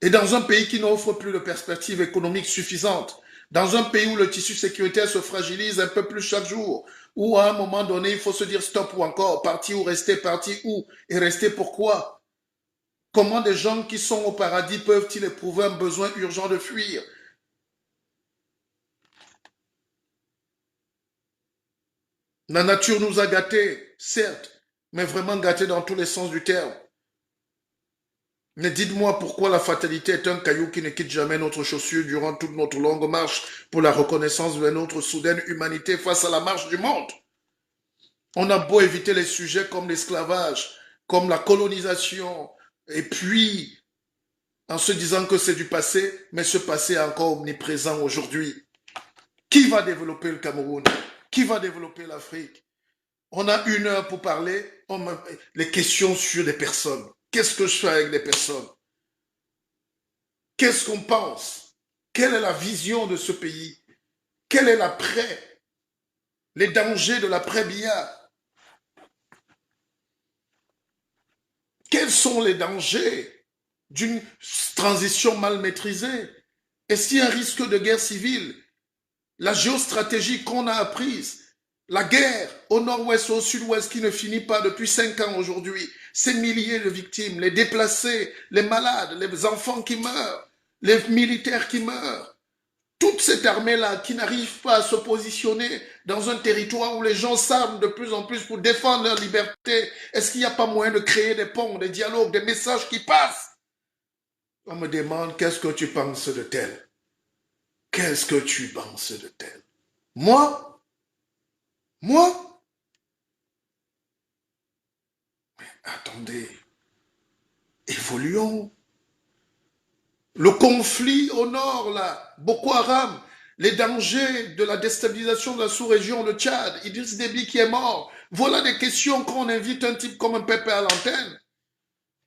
Et dans un pays qui n'offre plus de perspectives économiques suffisantes, dans un pays où le tissu sécuritaire se fragilise un peu plus chaque jour, où à un moment donné, il faut se dire stop ou encore, parti ou rester, parti où, et rester pourquoi? Comment des gens qui sont au paradis peuvent-ils éprouver un besoin urgent de fuir? La nature nous a gâtés, certes, mais vraiment gâtés dans tous les sens du terme. Mais dites-moi pourquoi la fatalité est un caillou qui ne quitte jamais notre chaussure durant toute notre longue marche pour la reconnaissance de notre soudaine humanité face à la marche du monde. On a beau éviter les sujets comme l'esclavage, comme la colonisation, et puis en se disant que c'est du passé, mais ce passé est encore omniprésent aujourd'hui. Qui va développer le Cameroun? Qui va développer l'Afrique? On a 1 heure pour parler, les questions sur des personnes. Qu'est-ce que je fais avec des personnes? Qu'est-ce qu'on pense? Quelle est la vision de ce pays? Quel est l'après? Les dangers de l'après-Biya? Quels sont les dangers d'une transition mal maîtrisée? Est-ce qu'il y a un risque de guerre civile? La géostratégie qu'on a apprise, la guerre au nord-ouest, au sud-ouest qui ne finit pas depuis 5 ans aujourd'hui, ces milliers de victimes, les déplacés, les malades, les enfants qui meurent, les militaires qui meurent, toute cette armée-là qui n'arrive pas à se positionner dans un territoire où les gens s'arment de plus en plus pour défendre leur liberté, est-ce qu'il n'y a pas moyen de créer des ponts, des dialogues, des messages qui passent? On me demande, qu'est-ce que tu penses de tel? Qu'est-ce que tu penses de tel? Moi? Mais attendez, évoluons. Le conflit au nord, là, Boko Haram, les dangers de la déstabilisation de la sous-région, le Tchad, Idriss Déby qui est mort. Voilà des questions qu'on invite un type comme un Pépé à l'antenne.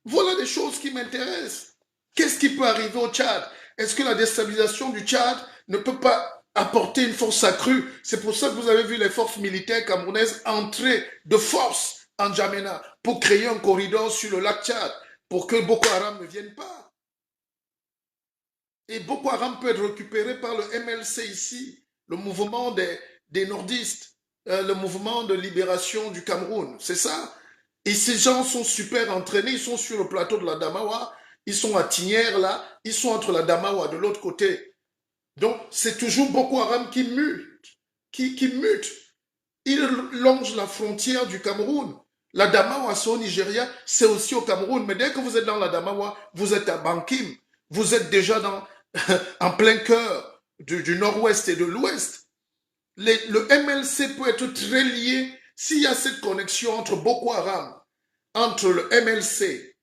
Voilà des choses qui m'intéressent. Qu'est-ce qui peut arriver au Tchad? Est-ce que la déstabilisation du Tchad ne peut pas apporter une force accrue? C'est pour ça que vous avez vu les forces militaires camerounaises entrer de force en Djamena pour créer un corridor sur le lac Tchad pour que Boko Haram ne vienne pas. Et Boko Haram peut être récupéré par le MLC ici, le mouvement des nordistes, le mouvement de libération du Cameroun. C'est ça. Et ces gens sont super entraînés, ils sont sur le plateau de la Damawa, ils sont à Tignière là, ils sont entre la Damawa de l'autre côté. Donc c'est toujours Boko Haram qui mute, qui mute. Il longe la frontière du Cameroun. La Damawa, c'est au Nigeria, c'est aussi au Cameroun. Mais dès que vous êtes dans la Damawa, vous êtes à Bankim. Vous êtes déjà en plein cœur du nord-ouest et de l'ouest. Le MLC peut être très lié s'il y a cette connexion entre Boko Haram, entre le MLC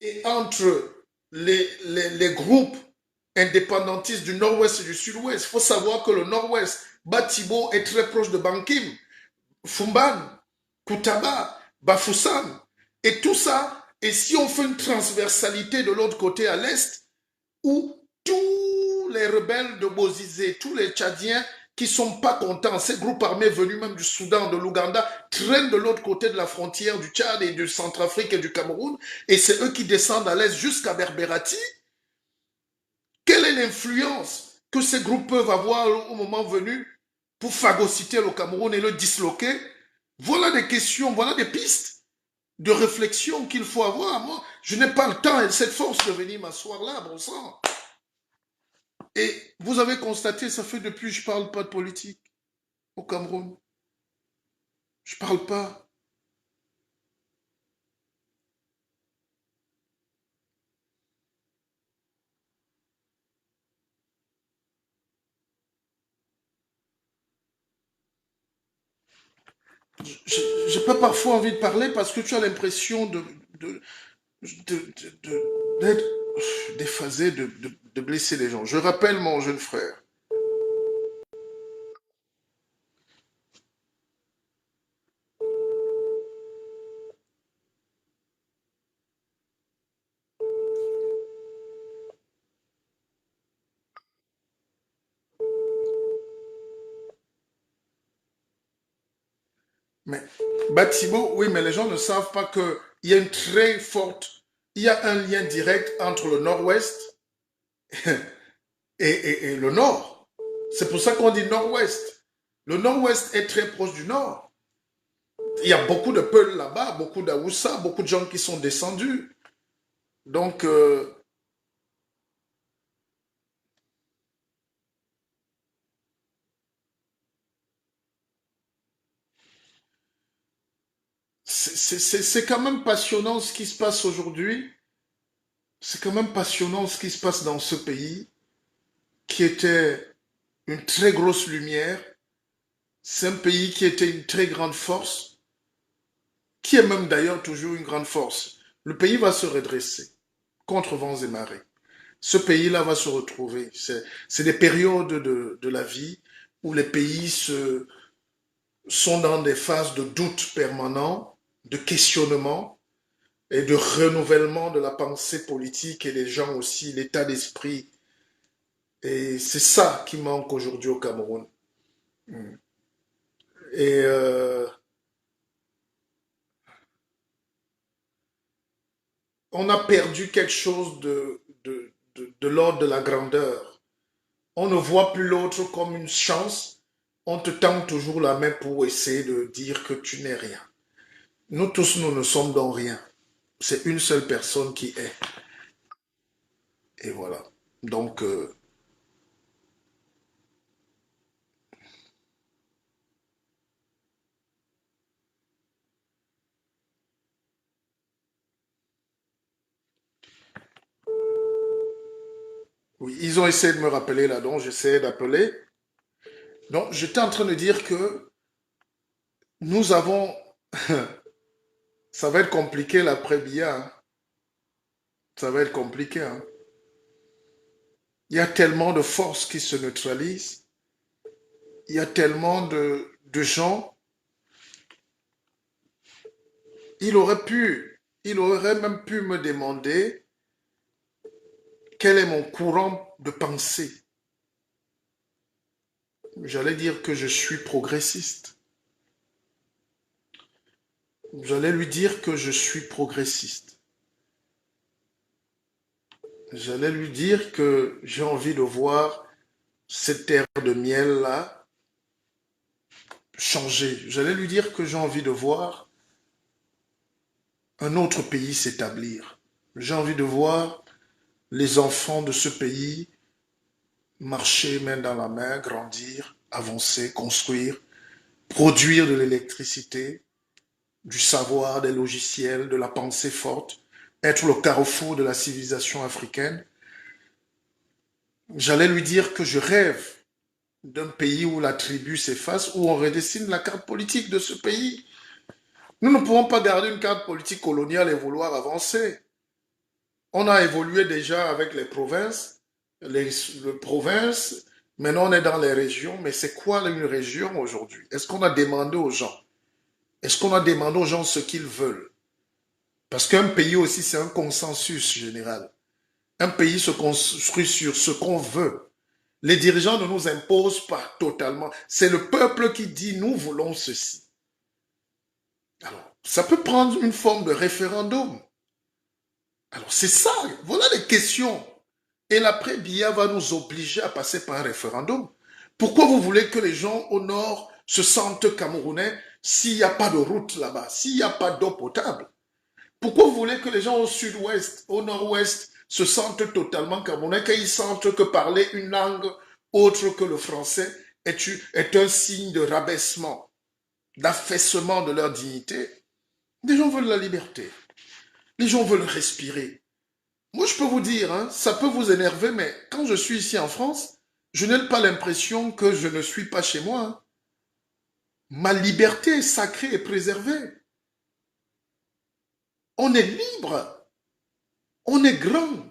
et entre les groupes indépendantistes du nord-ouest et du sud-ouest. Il faut savoir que le nord-ouest, Batibo est très proche de Bankim, Fumban, Koutaba, Bafoussam. Et tout ça, et si on fait une transversalité de l'autre côté à l'est, où tous les rebelles de Bozizé, tous les Tchadiens qui ne sont pas contents, ces groupes armés venus même du Soudan, de l'Ouganda, traînent de l'autre côté de la frontière du Tchad et du Centrafrique et du Cameroun, et c'est eux qui descendent à l'est jusqu'à Berberati. Quelle est l'influence que ces groupes peuvent avoir au moment venu pour phagocyter le Cameroun et le disloquer? Voilà des questions, voilà des pistes de réflexion qu'il faut avoir. Moi, je n'ai pas le temps et cette force de venir m'asseoir là, bon sang. Et vous avez constaté, ça fait depuis que je ne parle pas de politique au Cameroun. Je ne parle pas. J'ai pas parfois envie de parler parce que tu as l'impression d'être déphasé, de blesser les gens. Je rappelle mon jeune frère. Mais Batibo, oui, mais les gens ne savent pas qu'il y a une très forte, il y a un lien direct entre le nord-ouest et le nord. C'est pour ça qu'on dit nord-ouest. Le nord-ouest est très proche du nord. Il y a beaucoup de Peuls là-bas, beaucoup d'Aoussa, beaucoup de gens qui sont descendus. Donc, c'est quand même passionnant ce qui se passe aujourd'hui. C'est quand même passionnant ce qui se passe dans ce pays qui était une très grosse lumière. C'est un pays qui était une très grande force, qui est même d'ailleurs toujours une grande force. Le pays va se redresser contre vents et marées. ce pays-là va se retrouver. C'est des périodes de la vie où les pays sont dans des phases de doute permanent, de questionnement et de renouvellement de la pensée politique et des gens aussi, l'état d'esprit. Et c'est ça qui manque aujourd'hui au Cameroun. Et on a perdu quelque chose de l'ordre de la grandeur. On ne voit plus l'autre comme une chance. On te tend toujours la main pour essayer de dire que tu n'es rien. Nous tous, nous ne sommes donc rien. C'est une seule personne qui est. Et voilà. Donc, oui, ils ont essayé de me rappeler là, donc j'essayais d'appeler. Donc, j'étais en train de dire que nous avons... Ça va être compliqué l'après-Bia. Hein. Ça va être compliqué. Hein. Il y a tellement de forces qui se neutralisent. Il y a tellement de gens. Il aurait même pu me demander quel est mon courant de pensée. J'allais dire que je suis progressiste. J'allais lui dire que je suis progressiste. J'allais lui dire que j'ai envie de voir cette terre de miel-là changer. J'allais lui dire que j'ai envie de voir un autre pays s'établir. J'ai envie de voir les enfants de ce pays marcher main dans la main, grandir, avancer, construire, produire de l'électricité, du savoir, des logiciels, de la pensée forte, être le carrefour de la civilisation africaine. J'allais lui dire que je rêve d'un pays où la tribu s'efface, où on redessine la carte politique de ce pays. Nous ne pouvons pas garder une carte politique coloniale et vouloir avancer. On a évolué déjà avec les provinces, maintenant on est dans les régions, mais c'est quoi une région aujourd'hui? Est-ce qu'on a demandé aux gens? Est-ce qu'on a demandé aux gens ce qu'ils veulent? Parce qu'un pays aussi, c'est un consensus général. Un pays se construit sur ce qu'on veut. Les dirigeants ne nous imposent pas totalement. C'est le peuple qui dit nous voulons ceci. Alors, ça peut prendre une forme de référendum. Alors, c'est ça. Voilà les questions. Et l'après-Bia va nous obliger à passer par un référendum. Pourquoi vous voulez que les gens au nord se sentent camerounais s'il n'y a pas de route là-bas, s'il n'y a pas d'eau potable? Pourquoi vous voulez que les gens au sud-ouest, au nord-ouest, se sentent totalement camerounais, qu'ils sentent que parler une langue autre que le français est un signe de rabaissement, d'affaissement de leur dignité? Les gens veulent la liberté. Les gens veulent respirer. Moi, je peux vous dire, hein, ça peut vous énerver, mais quand je suis ici en France, je n'ai pas l'impression que je ne suis pas chez moi. Hein. Ma liberté est sacrée et préservée. On est libre. On est grand.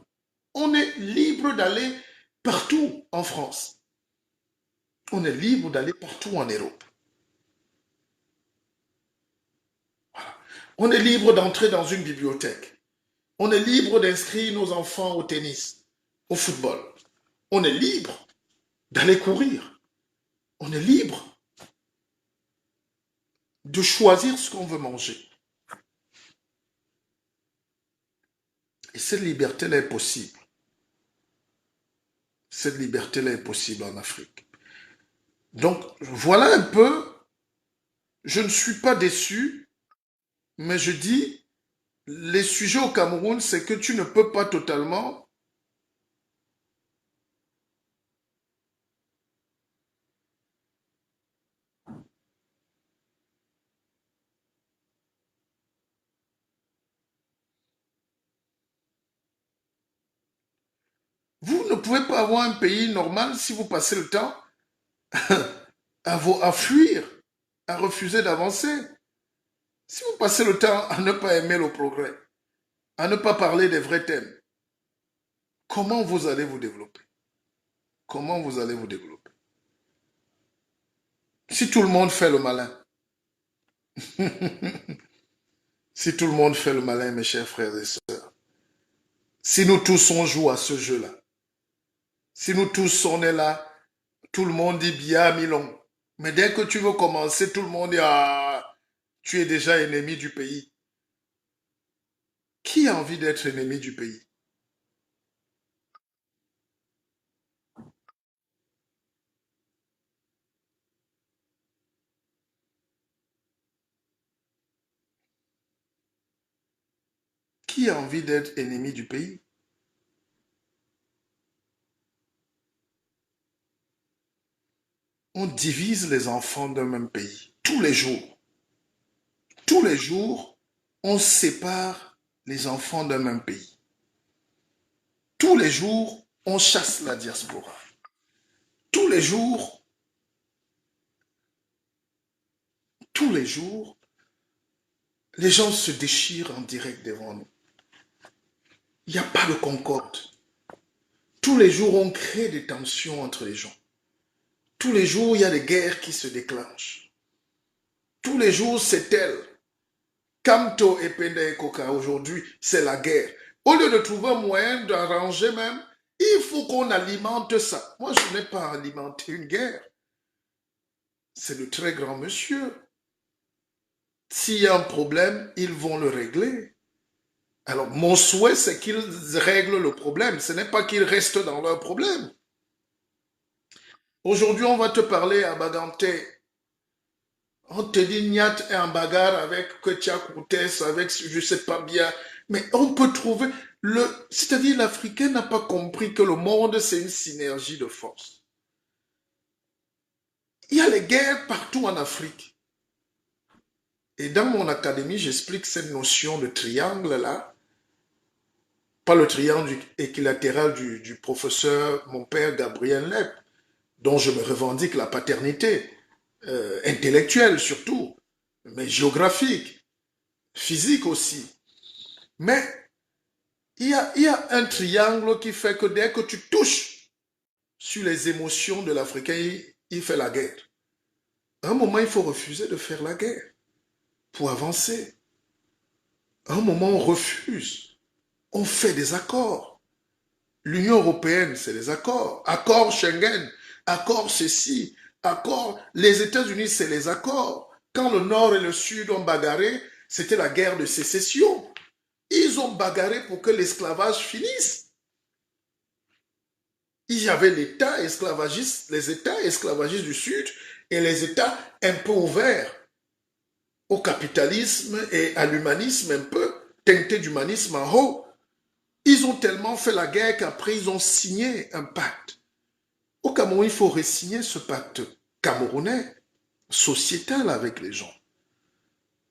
On est libre d'aller partout en France. On est libre d'aller partout en Europe. Voilà. On est libre d'entrer dans une bibliothèque. On est libre d'inscrire nos enfants au tennis, au football. On est libre d'aller courir. On est libre de choisir ce qu'on veut manger. Et cette liberté-là est possible. Cette liberté-là est possible en Afrique. Donc, voilà un peu, je ne suis pas déçu, mais je dis, les sujets au Cameroun, c'est que tu ne peux pas totalement vous ne pouvez pas avoir un pays normal si vous passez le temps à fuir, à refuser d'avancer. Si vous passez le temps à ne pas aimer le progrès, à ne pas parler des vrais thèmes, comment vous allez vous développer? Comment vous allez vous développer? Si tout le monde fait le malin, si tout le monde fait le malin, mes chers frères et sœurs, si nous tous on joue à ce jeu-là, si nous tous on est là, tout le monde dit bien Milon, mais dès que tu veux commencer, tout le monde dit ah, tu es déjà ennemi du pays. Qui a envie d'être ennemi du pays? Qui a envie d'être ennemi du pays? On divise les enfants d'un même pays tous les jours. Tous les jours, on sépare les enfants d'un même pays. Tous les jours, on chasse la diaspora. Tous les jours, les gens se déchirent en direct devant nous. Il n'y a pas de concorde. Tous les jours, on crée des tensions entre les gens. Tous les jours, il y a des guerres qui se déclenchent. Tous les jours, c'est tel. Kamto et Penda et Koka, aujourd'hui, c'est la guerre. Au lieu de trouver un moyen d'arranger même, il faut qu'on alimente ça. Moi, je n'ai pas alimenté une guerre. C'est le très grand monsieur. S'il y a un problème, ils vont le régler. Alors, mon souhait, c'est qu'ils règlent le problème. Ce n'est pas qu'ils restent dans leur problème. Aujourd'hui, on va te parler à Baganté. On te dit Niat est en bagarre avec Ketia Koutes, avec je ne sais pas bien. Mais on peut trouver... C'est-à-dire l'Africain n'a pas compris que le monde, c'est une synergie de force. Il y a les guerres partout en Afrique. Et dans mon académie, j'explique cette notion de triangle-là. Pas le triangle équilatéral du professeur, mon père Gabriel Lep, dont je me revendique la paternité, intellectuelle surtout, mais géographique, physique aussi. Mais il y a un triangle qui fait que dès que tu touches sur les émotions de l'Africain, il fait la guerre. À un moment, il faut refuser de faire la guerre pour avancer. À un moment, on refuse. On fait des accords. L'Union européenne, c'est des accords. Accord Schengen, accord ceci, accord. Les États-Unis, c'est les accords. Quand le Nord et le Sud ont bagarré, c'était la guerre de sécession. Ils ont bagarré pour que l'esclavage finisse. Il y avait l'État esclavagiste, les États esclavagistes du Sud et les États un peu ouverts au capitalisme et à l'humanisme un peu, teinté d'humanisme en haut. Ils ont tellement fait la guerre qu'après ils ont signé un pacte. Au Cameroun, il faut re-signer ce pacte camerounais, sociétal avec les gens.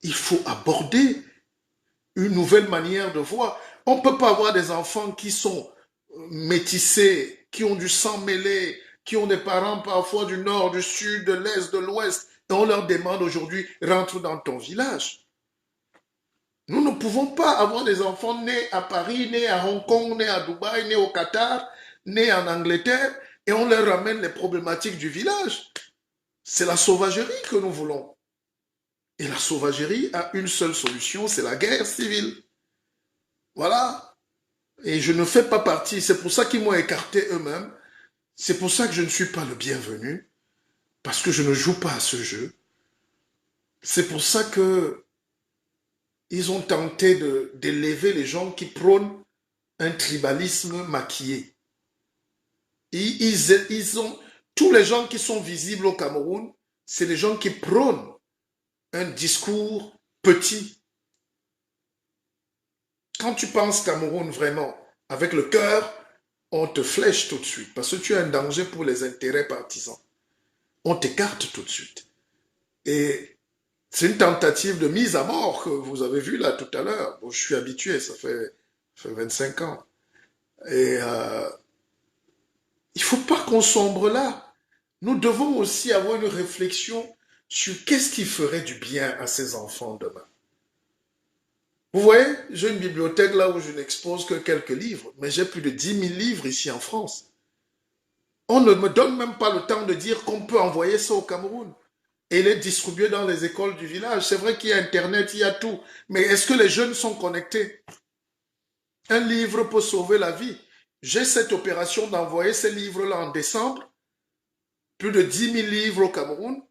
Il faut aborder une nouvelle manière de voir. On ne peut pas avoir des enfants qui sont métissés, qui ont du sang mêlé, qui ont des parents parfois du nord, du sud, de l'est, de l'ouest, et on leur demande aujourd'hui, rentre dans ton village. Nous ne pouvons pas avoir des enfants nés à Paris, nés à Hong Kong, nés à Dubaï, nés au Qatar, nés en Angleterre, et on leur ramène les problématiques du village. C'est la sauvagerie que nous voulons. Et la sauvagerie a une seule solution, c'est la guerre civile. Voilà. Et je ne fais pas partie, c'est pour ça qu'ils m'ont écarté eux-mêmes. C'est pour ça que je ne suis pas le bienvenu, parce que je ne joue pas à ce jeu. C'est pour ça que ils ont tenté d'élever les gens qui prônent un tribalisme maquillé. Tous les gens qui sont visibles au Cameroun, c'est les gens qui prônent un discours petit. Quand tu penses Cameroun vraiment, avec le cœur, on te flèche tout de suite, parce que tu es un danger pour les intérêts partisans. On t'écarte tout de suite. Et c'est une tentative de mise à mort que vous avez vu là tout à l'heure. Bon, je suis habitué, ça fait 25 ans. Et il ne faut pas qu'on sombre là. Nous devons aussi avoir une réflexion sur qu'est-ce qui ferait du bien à ces enfants demain. Vous voyez, j'ai une bibliothèque là où je n'expose que quelques livres, mais j'ai plus de 10 000 livres ici en France. On ne me donne même pas le temps de dire qu'on peut envoyer ça au Cameroun et les distribuer dans les écoles du village. C'est vrai qu'il y a Internet, il y a tout, mais est-ce que les jeunes sont connectés? Un livre peut sauver la vie. J'ai cette opération d'envoyer ces livres-là en décembre, plus de 10 000 livres au Cameroun.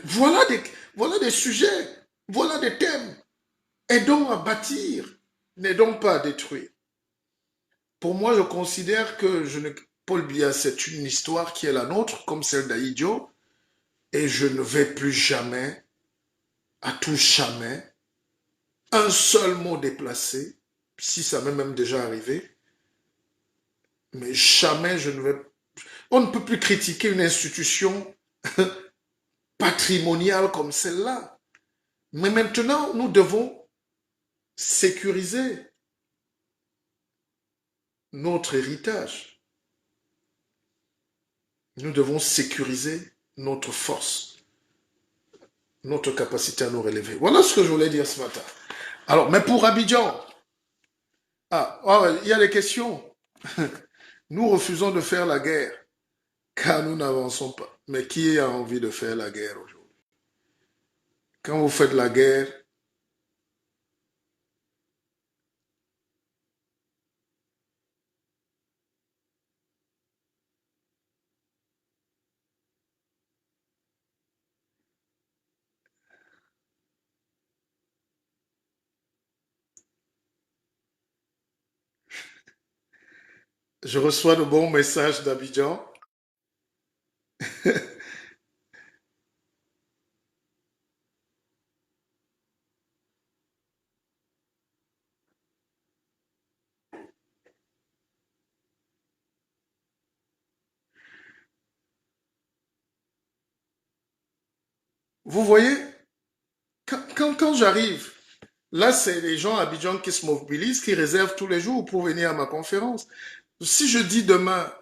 Voilà des sujets, voilà des thèmes. Aidons à bâtir, n'aidons pas à détruire. Pour moi, je considère que Paul Biya, c'est une histoire qui est la nôtre, comme celle d'Aïdjo, et je ne vais plus jamais, à tout jamais, un seul mot déplacé, si ça m'est même déjà arrivé, mais jamais je ne vais... On ne peut plus critiquer une institution patrimoniale comme celle-là. Mais maintenant, nous devons sécuriser notre héritage. Nous devons sécuriser notre force, notre capacité à nous relever. Voilà ce que je voulais dire ce matin. Alors, mais pour Abidjan, il y a des questions. Nous refusons de faire la guerre, car nous n'avançons pas. Mais qui a envie de faire la guerre aujourd'hui? Quand vous faites la guerre, je reçois de bons messages d'Abidjan. Vous voyez, quand j'arrive, là, c'est les gens à Abidjan qui se mobilisent, qui réservent tous les jours pour venir à ma conférence. Si je dis demain,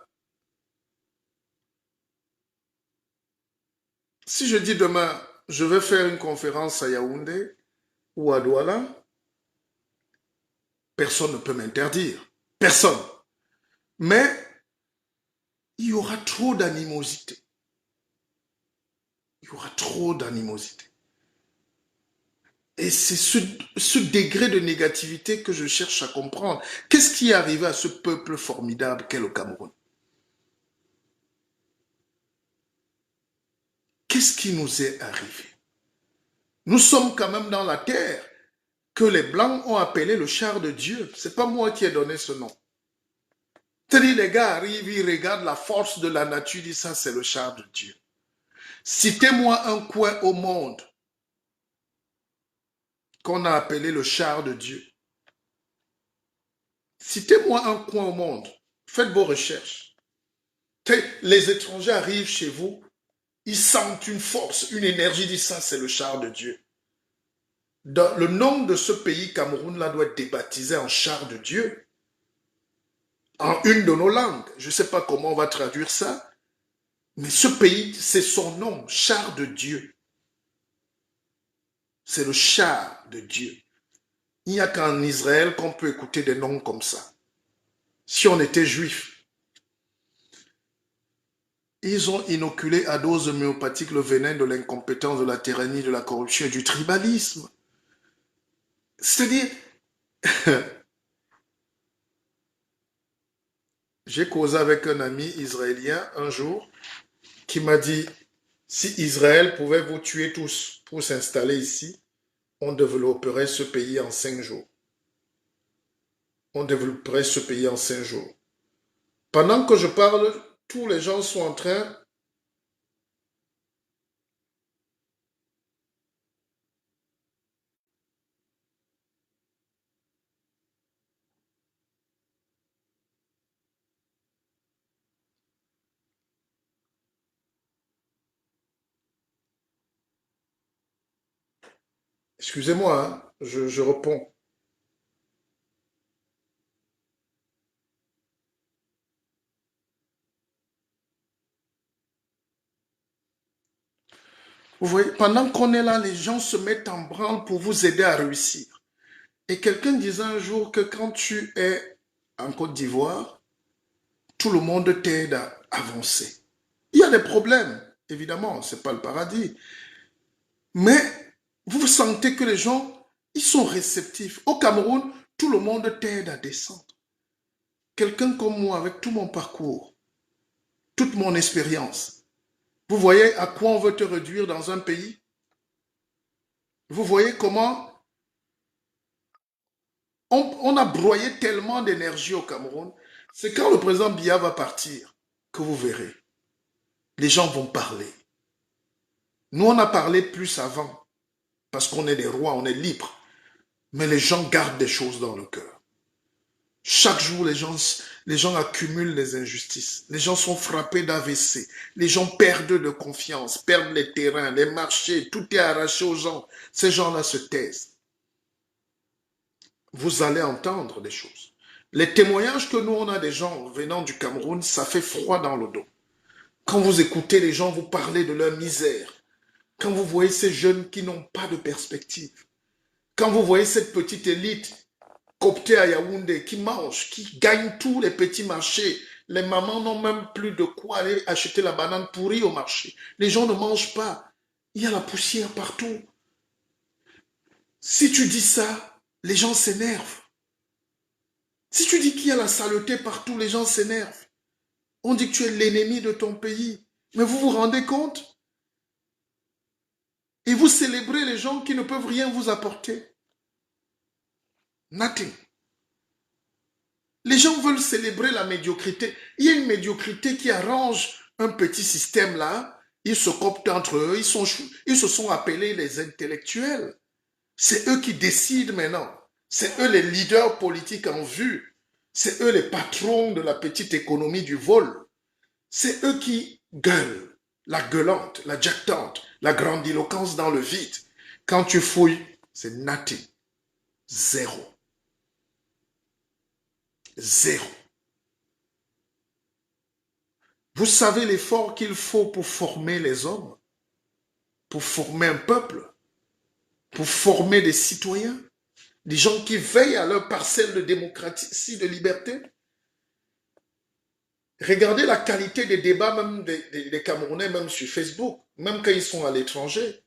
je vais faire une conférence à Yaoundé ou à Douala, personne ne peut m'interdire. Personne. Mais il y aura trop d'animosité. Il y aura trop d'animosité. Et c'est ce degré de négativité que je cherche à comprendre. Qu'est-ce qui est arrivé à ce peuple formidable qu'est le Cameroun? Qu'est-ce qui nous est arrivé? Nous sommes quand même dans la terre que les Blancs ont appelé le char de Dieu. Ce n'est pas moi qui ai donné ce nom. C'est-à-dire, les gars arrivent, ils regardent la force de la nature, ils disent ça, c'est le char de Dieu. Citez-moi un coin au monde qu'on a appelé le char de Dieu. Citez-moi un coin au monde. Faites vos recherches. Les étrangers arrivent chez vous, ils sentent une force, une énergie, ils disent ça, c'est le char de Dieu. Le nom de ce pays, Cameroun, là, doit être débaptisé en char de Dieu. En une de nos langues. Je ne sais pas comment on va traduire ça. Mais ce pays, c'est son nom, char de Dieu. C'est le char de Dieu. Il n'y a qu'en Israël qu'on peut écouter des noms comme ça. Si on était juif, ils ont inoculé à dose homéopathique le venin de l'incompétence, de la tyrannie, de la corruption et du tribalisme. C'est-à-dire, j'ai causé avec un ami israélien un jour qui m'a dit, si Israël pouvait vous tuer tous pour s'installer ici, on développerait ce pays en 5 jours. On développerait ce pays en 5 jours. Pendant que je parle, tous les gens sont en train excusez-moi, hein, je réponds. Vous voyez, pendant qu'on est là, les gens se mettent en branle pour vous aider à réussir. Et quelqu'un disait un jour que quand tu es en Côte d'Ivoire, tout le monde t'aide à avancer. Il y a des problèmes, évidemment, ce n'est pas le paradis. Mais vous sentez que les gens, ils sont réceptifs. Au Cameroun, tout le monde t'aide à descendre. Quelqu'un comme moi, avec tout mon parcours, toute mon expérience, vous voyez à quoi on veut te réduire dans un pays? Vous voyez comment on a broyé tellement d'énergie au Cameroun. C'est quand le président Biya va partir que vous verrez. Les gens vont parler. Nous, on a parlé plus avant parce qu'on est des rois, on est libres. Mais les gens gardent des choses dans le cœur. Chaque jour, les gens accumulent les injustices. Les gens sont frappés d'AVC. Les gens perdent de confiance, perdent les terrains, les marchés. Tout est arraché aux gens. Ces gens-là se taisent. Vous allez entendre des choses. Les témoignages que nous, on a des gens venant du Cameroun, ça fait froid dans le dos. Quand vous écoutez les gens vous parler de leur misère, quand vous voyez ces jeunes qui n'ont pas de perspective, quand vous voyez cette petite élite coptée à Yaoundé qui mange, qui gagne tous les petits marchés, les mamans n'ont même plus de quoi aller acheter la banane pourrie au marché. Les gens ne mangent pas. Il y a la poussière partout. Si tu dis ça, les gens s'énervent. Si tu dis qu'il y a la saleté partout, les gens s'énervent. On dit que tu es l'ennemi de ton pays. Mais vous vous rendez compte? Et vous célébrez les gens qui ne peuvent rien vous apporter. Nothing. Les gens veulent célébrer la médiocrité. Il y a une médiocrité qui arrange un petit système là. Ils se coptent entre eux. Ils se sont appelés les intellectuels. C'est eux qui décident maintenant. C'est eux les leaders politiques en vue. C'est eux les patrons de la petite économie du vol. C'est eux qui gueulent. La gueulante, la jactante, la grandiloquence dans le vide. Quand tu fouilles, c'est nothing. Zéro. Zéro. Vous savez l'effort qu'il faut pour former les hommes, pour former un peuple, pour former des citoyens, des gens qui veillent à leur parcelle de démocratie, de liberté. Regardez la qualité des débats même des Camerounais, même sur Facebook, même quand ils sont à l'étranger.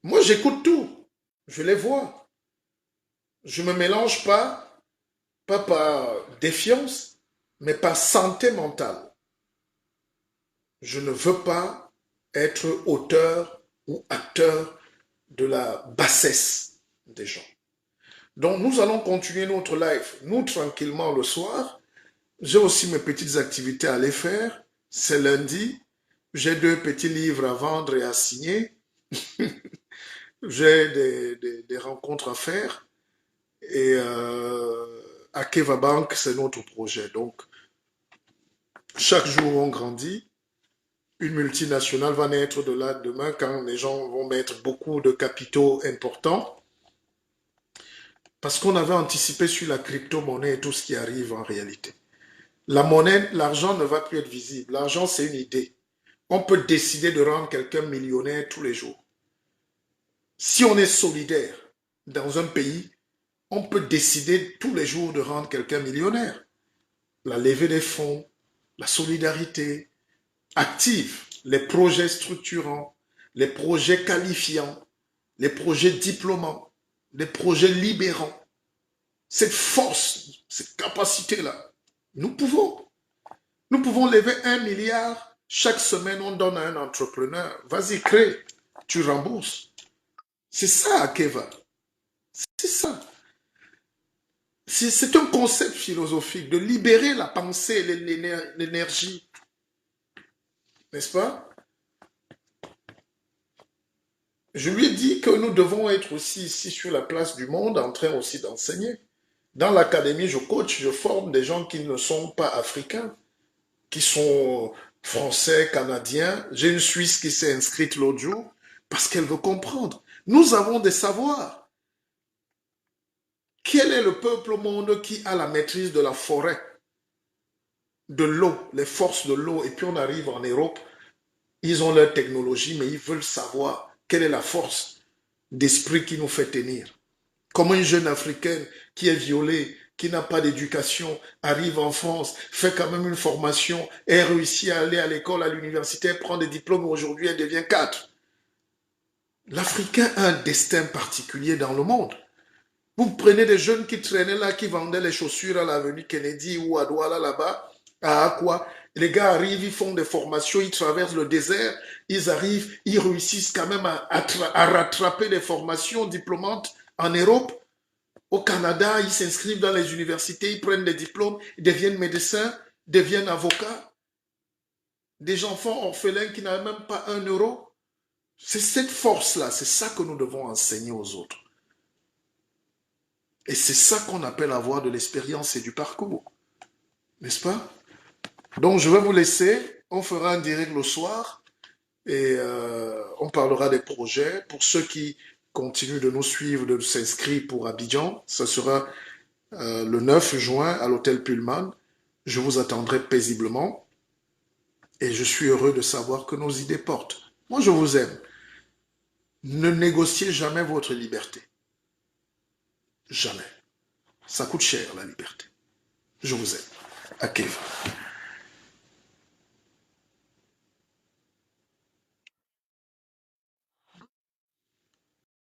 Moi, j'écoute tout. Je les vois. Je ne me mélange pas par défiance, mais par santé mentale. Je ne veux pas être auteur ou acteur de la bassesse des gens. Donc, nous allons continuer notre live, nous, tranquillement, le soir. J'ai aussi mes petites activités à aller faire. C'est lundi. J'ai 2 petits livres à vendre et à signer. J'ai des rencontres à faire. Et Akeva Bank, c'est notre projet. Donc, chaque jour, on grandit. Une multinationale va naître de là demain quand les gens vont mettre beaucoup de capitaux importants. Parce qu'on avait anticipé sur la crypto-monnaie et tout ce qui arrive en réalité. La monnaie, l'argent ne va plus être visible. L'argent, c'est une idée. On peut décider de rendre quelqu'un millionnaire tous les jours. Si on est solidaire dans un pays, on peut décider tous les jours de rendre quelqu'un millionnaire. La levée des fonds, la solidarité active, les projets structurants, les projets qualifiants, les projets diplômants, les projets libérants. Cette force, cette capacité-là, nous pouvons lever 1 milliard. Chaque semaine, on donne à un entrepreneur. Vas-y, crée, tu rembourses. C'est ça, Akeva. C'est ça. C'est un concept philosophique de libérer la pensée, l'énergie. N'est-ce pas? Je lui ai dit que nous devons être aussi ici sur la place du monde en train aussi d'enseigner. Dans l'académie, je coach, je forme des gens qui ne sont pas africains, qui sont français, canadiens. J'ai une Suisse qui s'est inscrite l'autre jour parce qu'elle veut comprendre. Nous avons des savoirs. Quel est le peuple au monde qui a la maîtrise de la forêt, de l'eau, les forces de l'eau, et puis on arrive en Europe, Ils ont leur technologie, mais ils veulent savoir quelle est la force d'esprit qui nous fait tenir. Comment une jeune Africaine qui est violée, qui n'a pas d'éducation, arrive en France, fait quand même une formation, et réussit à aller à l'école, à l'université, prend des diplômes, aujourd'hui elle devient cadre. L'Africain a un destin particulier dans le monde. Vous prenez des jeunes qui traînaient là, qui vendaient les chaussures à l'avenue Kennedy ou à Douala là-bas, à Aqua. Les gars arrivent, ils font des formations, ils traversent le désert, ils arrivent, ils réussissent quand même à rattraper les formations diplômantes en Europe. Au Canada, ils s'inscrivent dans les universités, ils prennent des diplômes, ils deviennent médecins, deviennent avocats. Des enfants orphelins qui n'avaient même pas 1 euro. C'est cette force-là, c'est ça que nous devons enseigner aux autres. Et c'est ça qu'on appelle avoir de l'expérience et du parcours. N'est-ce pas? Donc je vais vous laisser, on fera un direct le soir et on parlera des projets. Pour ceux qui continuent de nous suivre, de s'inscrire pour Abidjan, ce sera le 9 juin à l'hôtel Pullman. Je vous attendrai paisiblement et je suis heureux de savoir que nos idées portent. Moi je vous aime. Ne négociez jamais votre liberté. Jamais. Ça coûte cher la liberté. Je vous aime. À Kiev.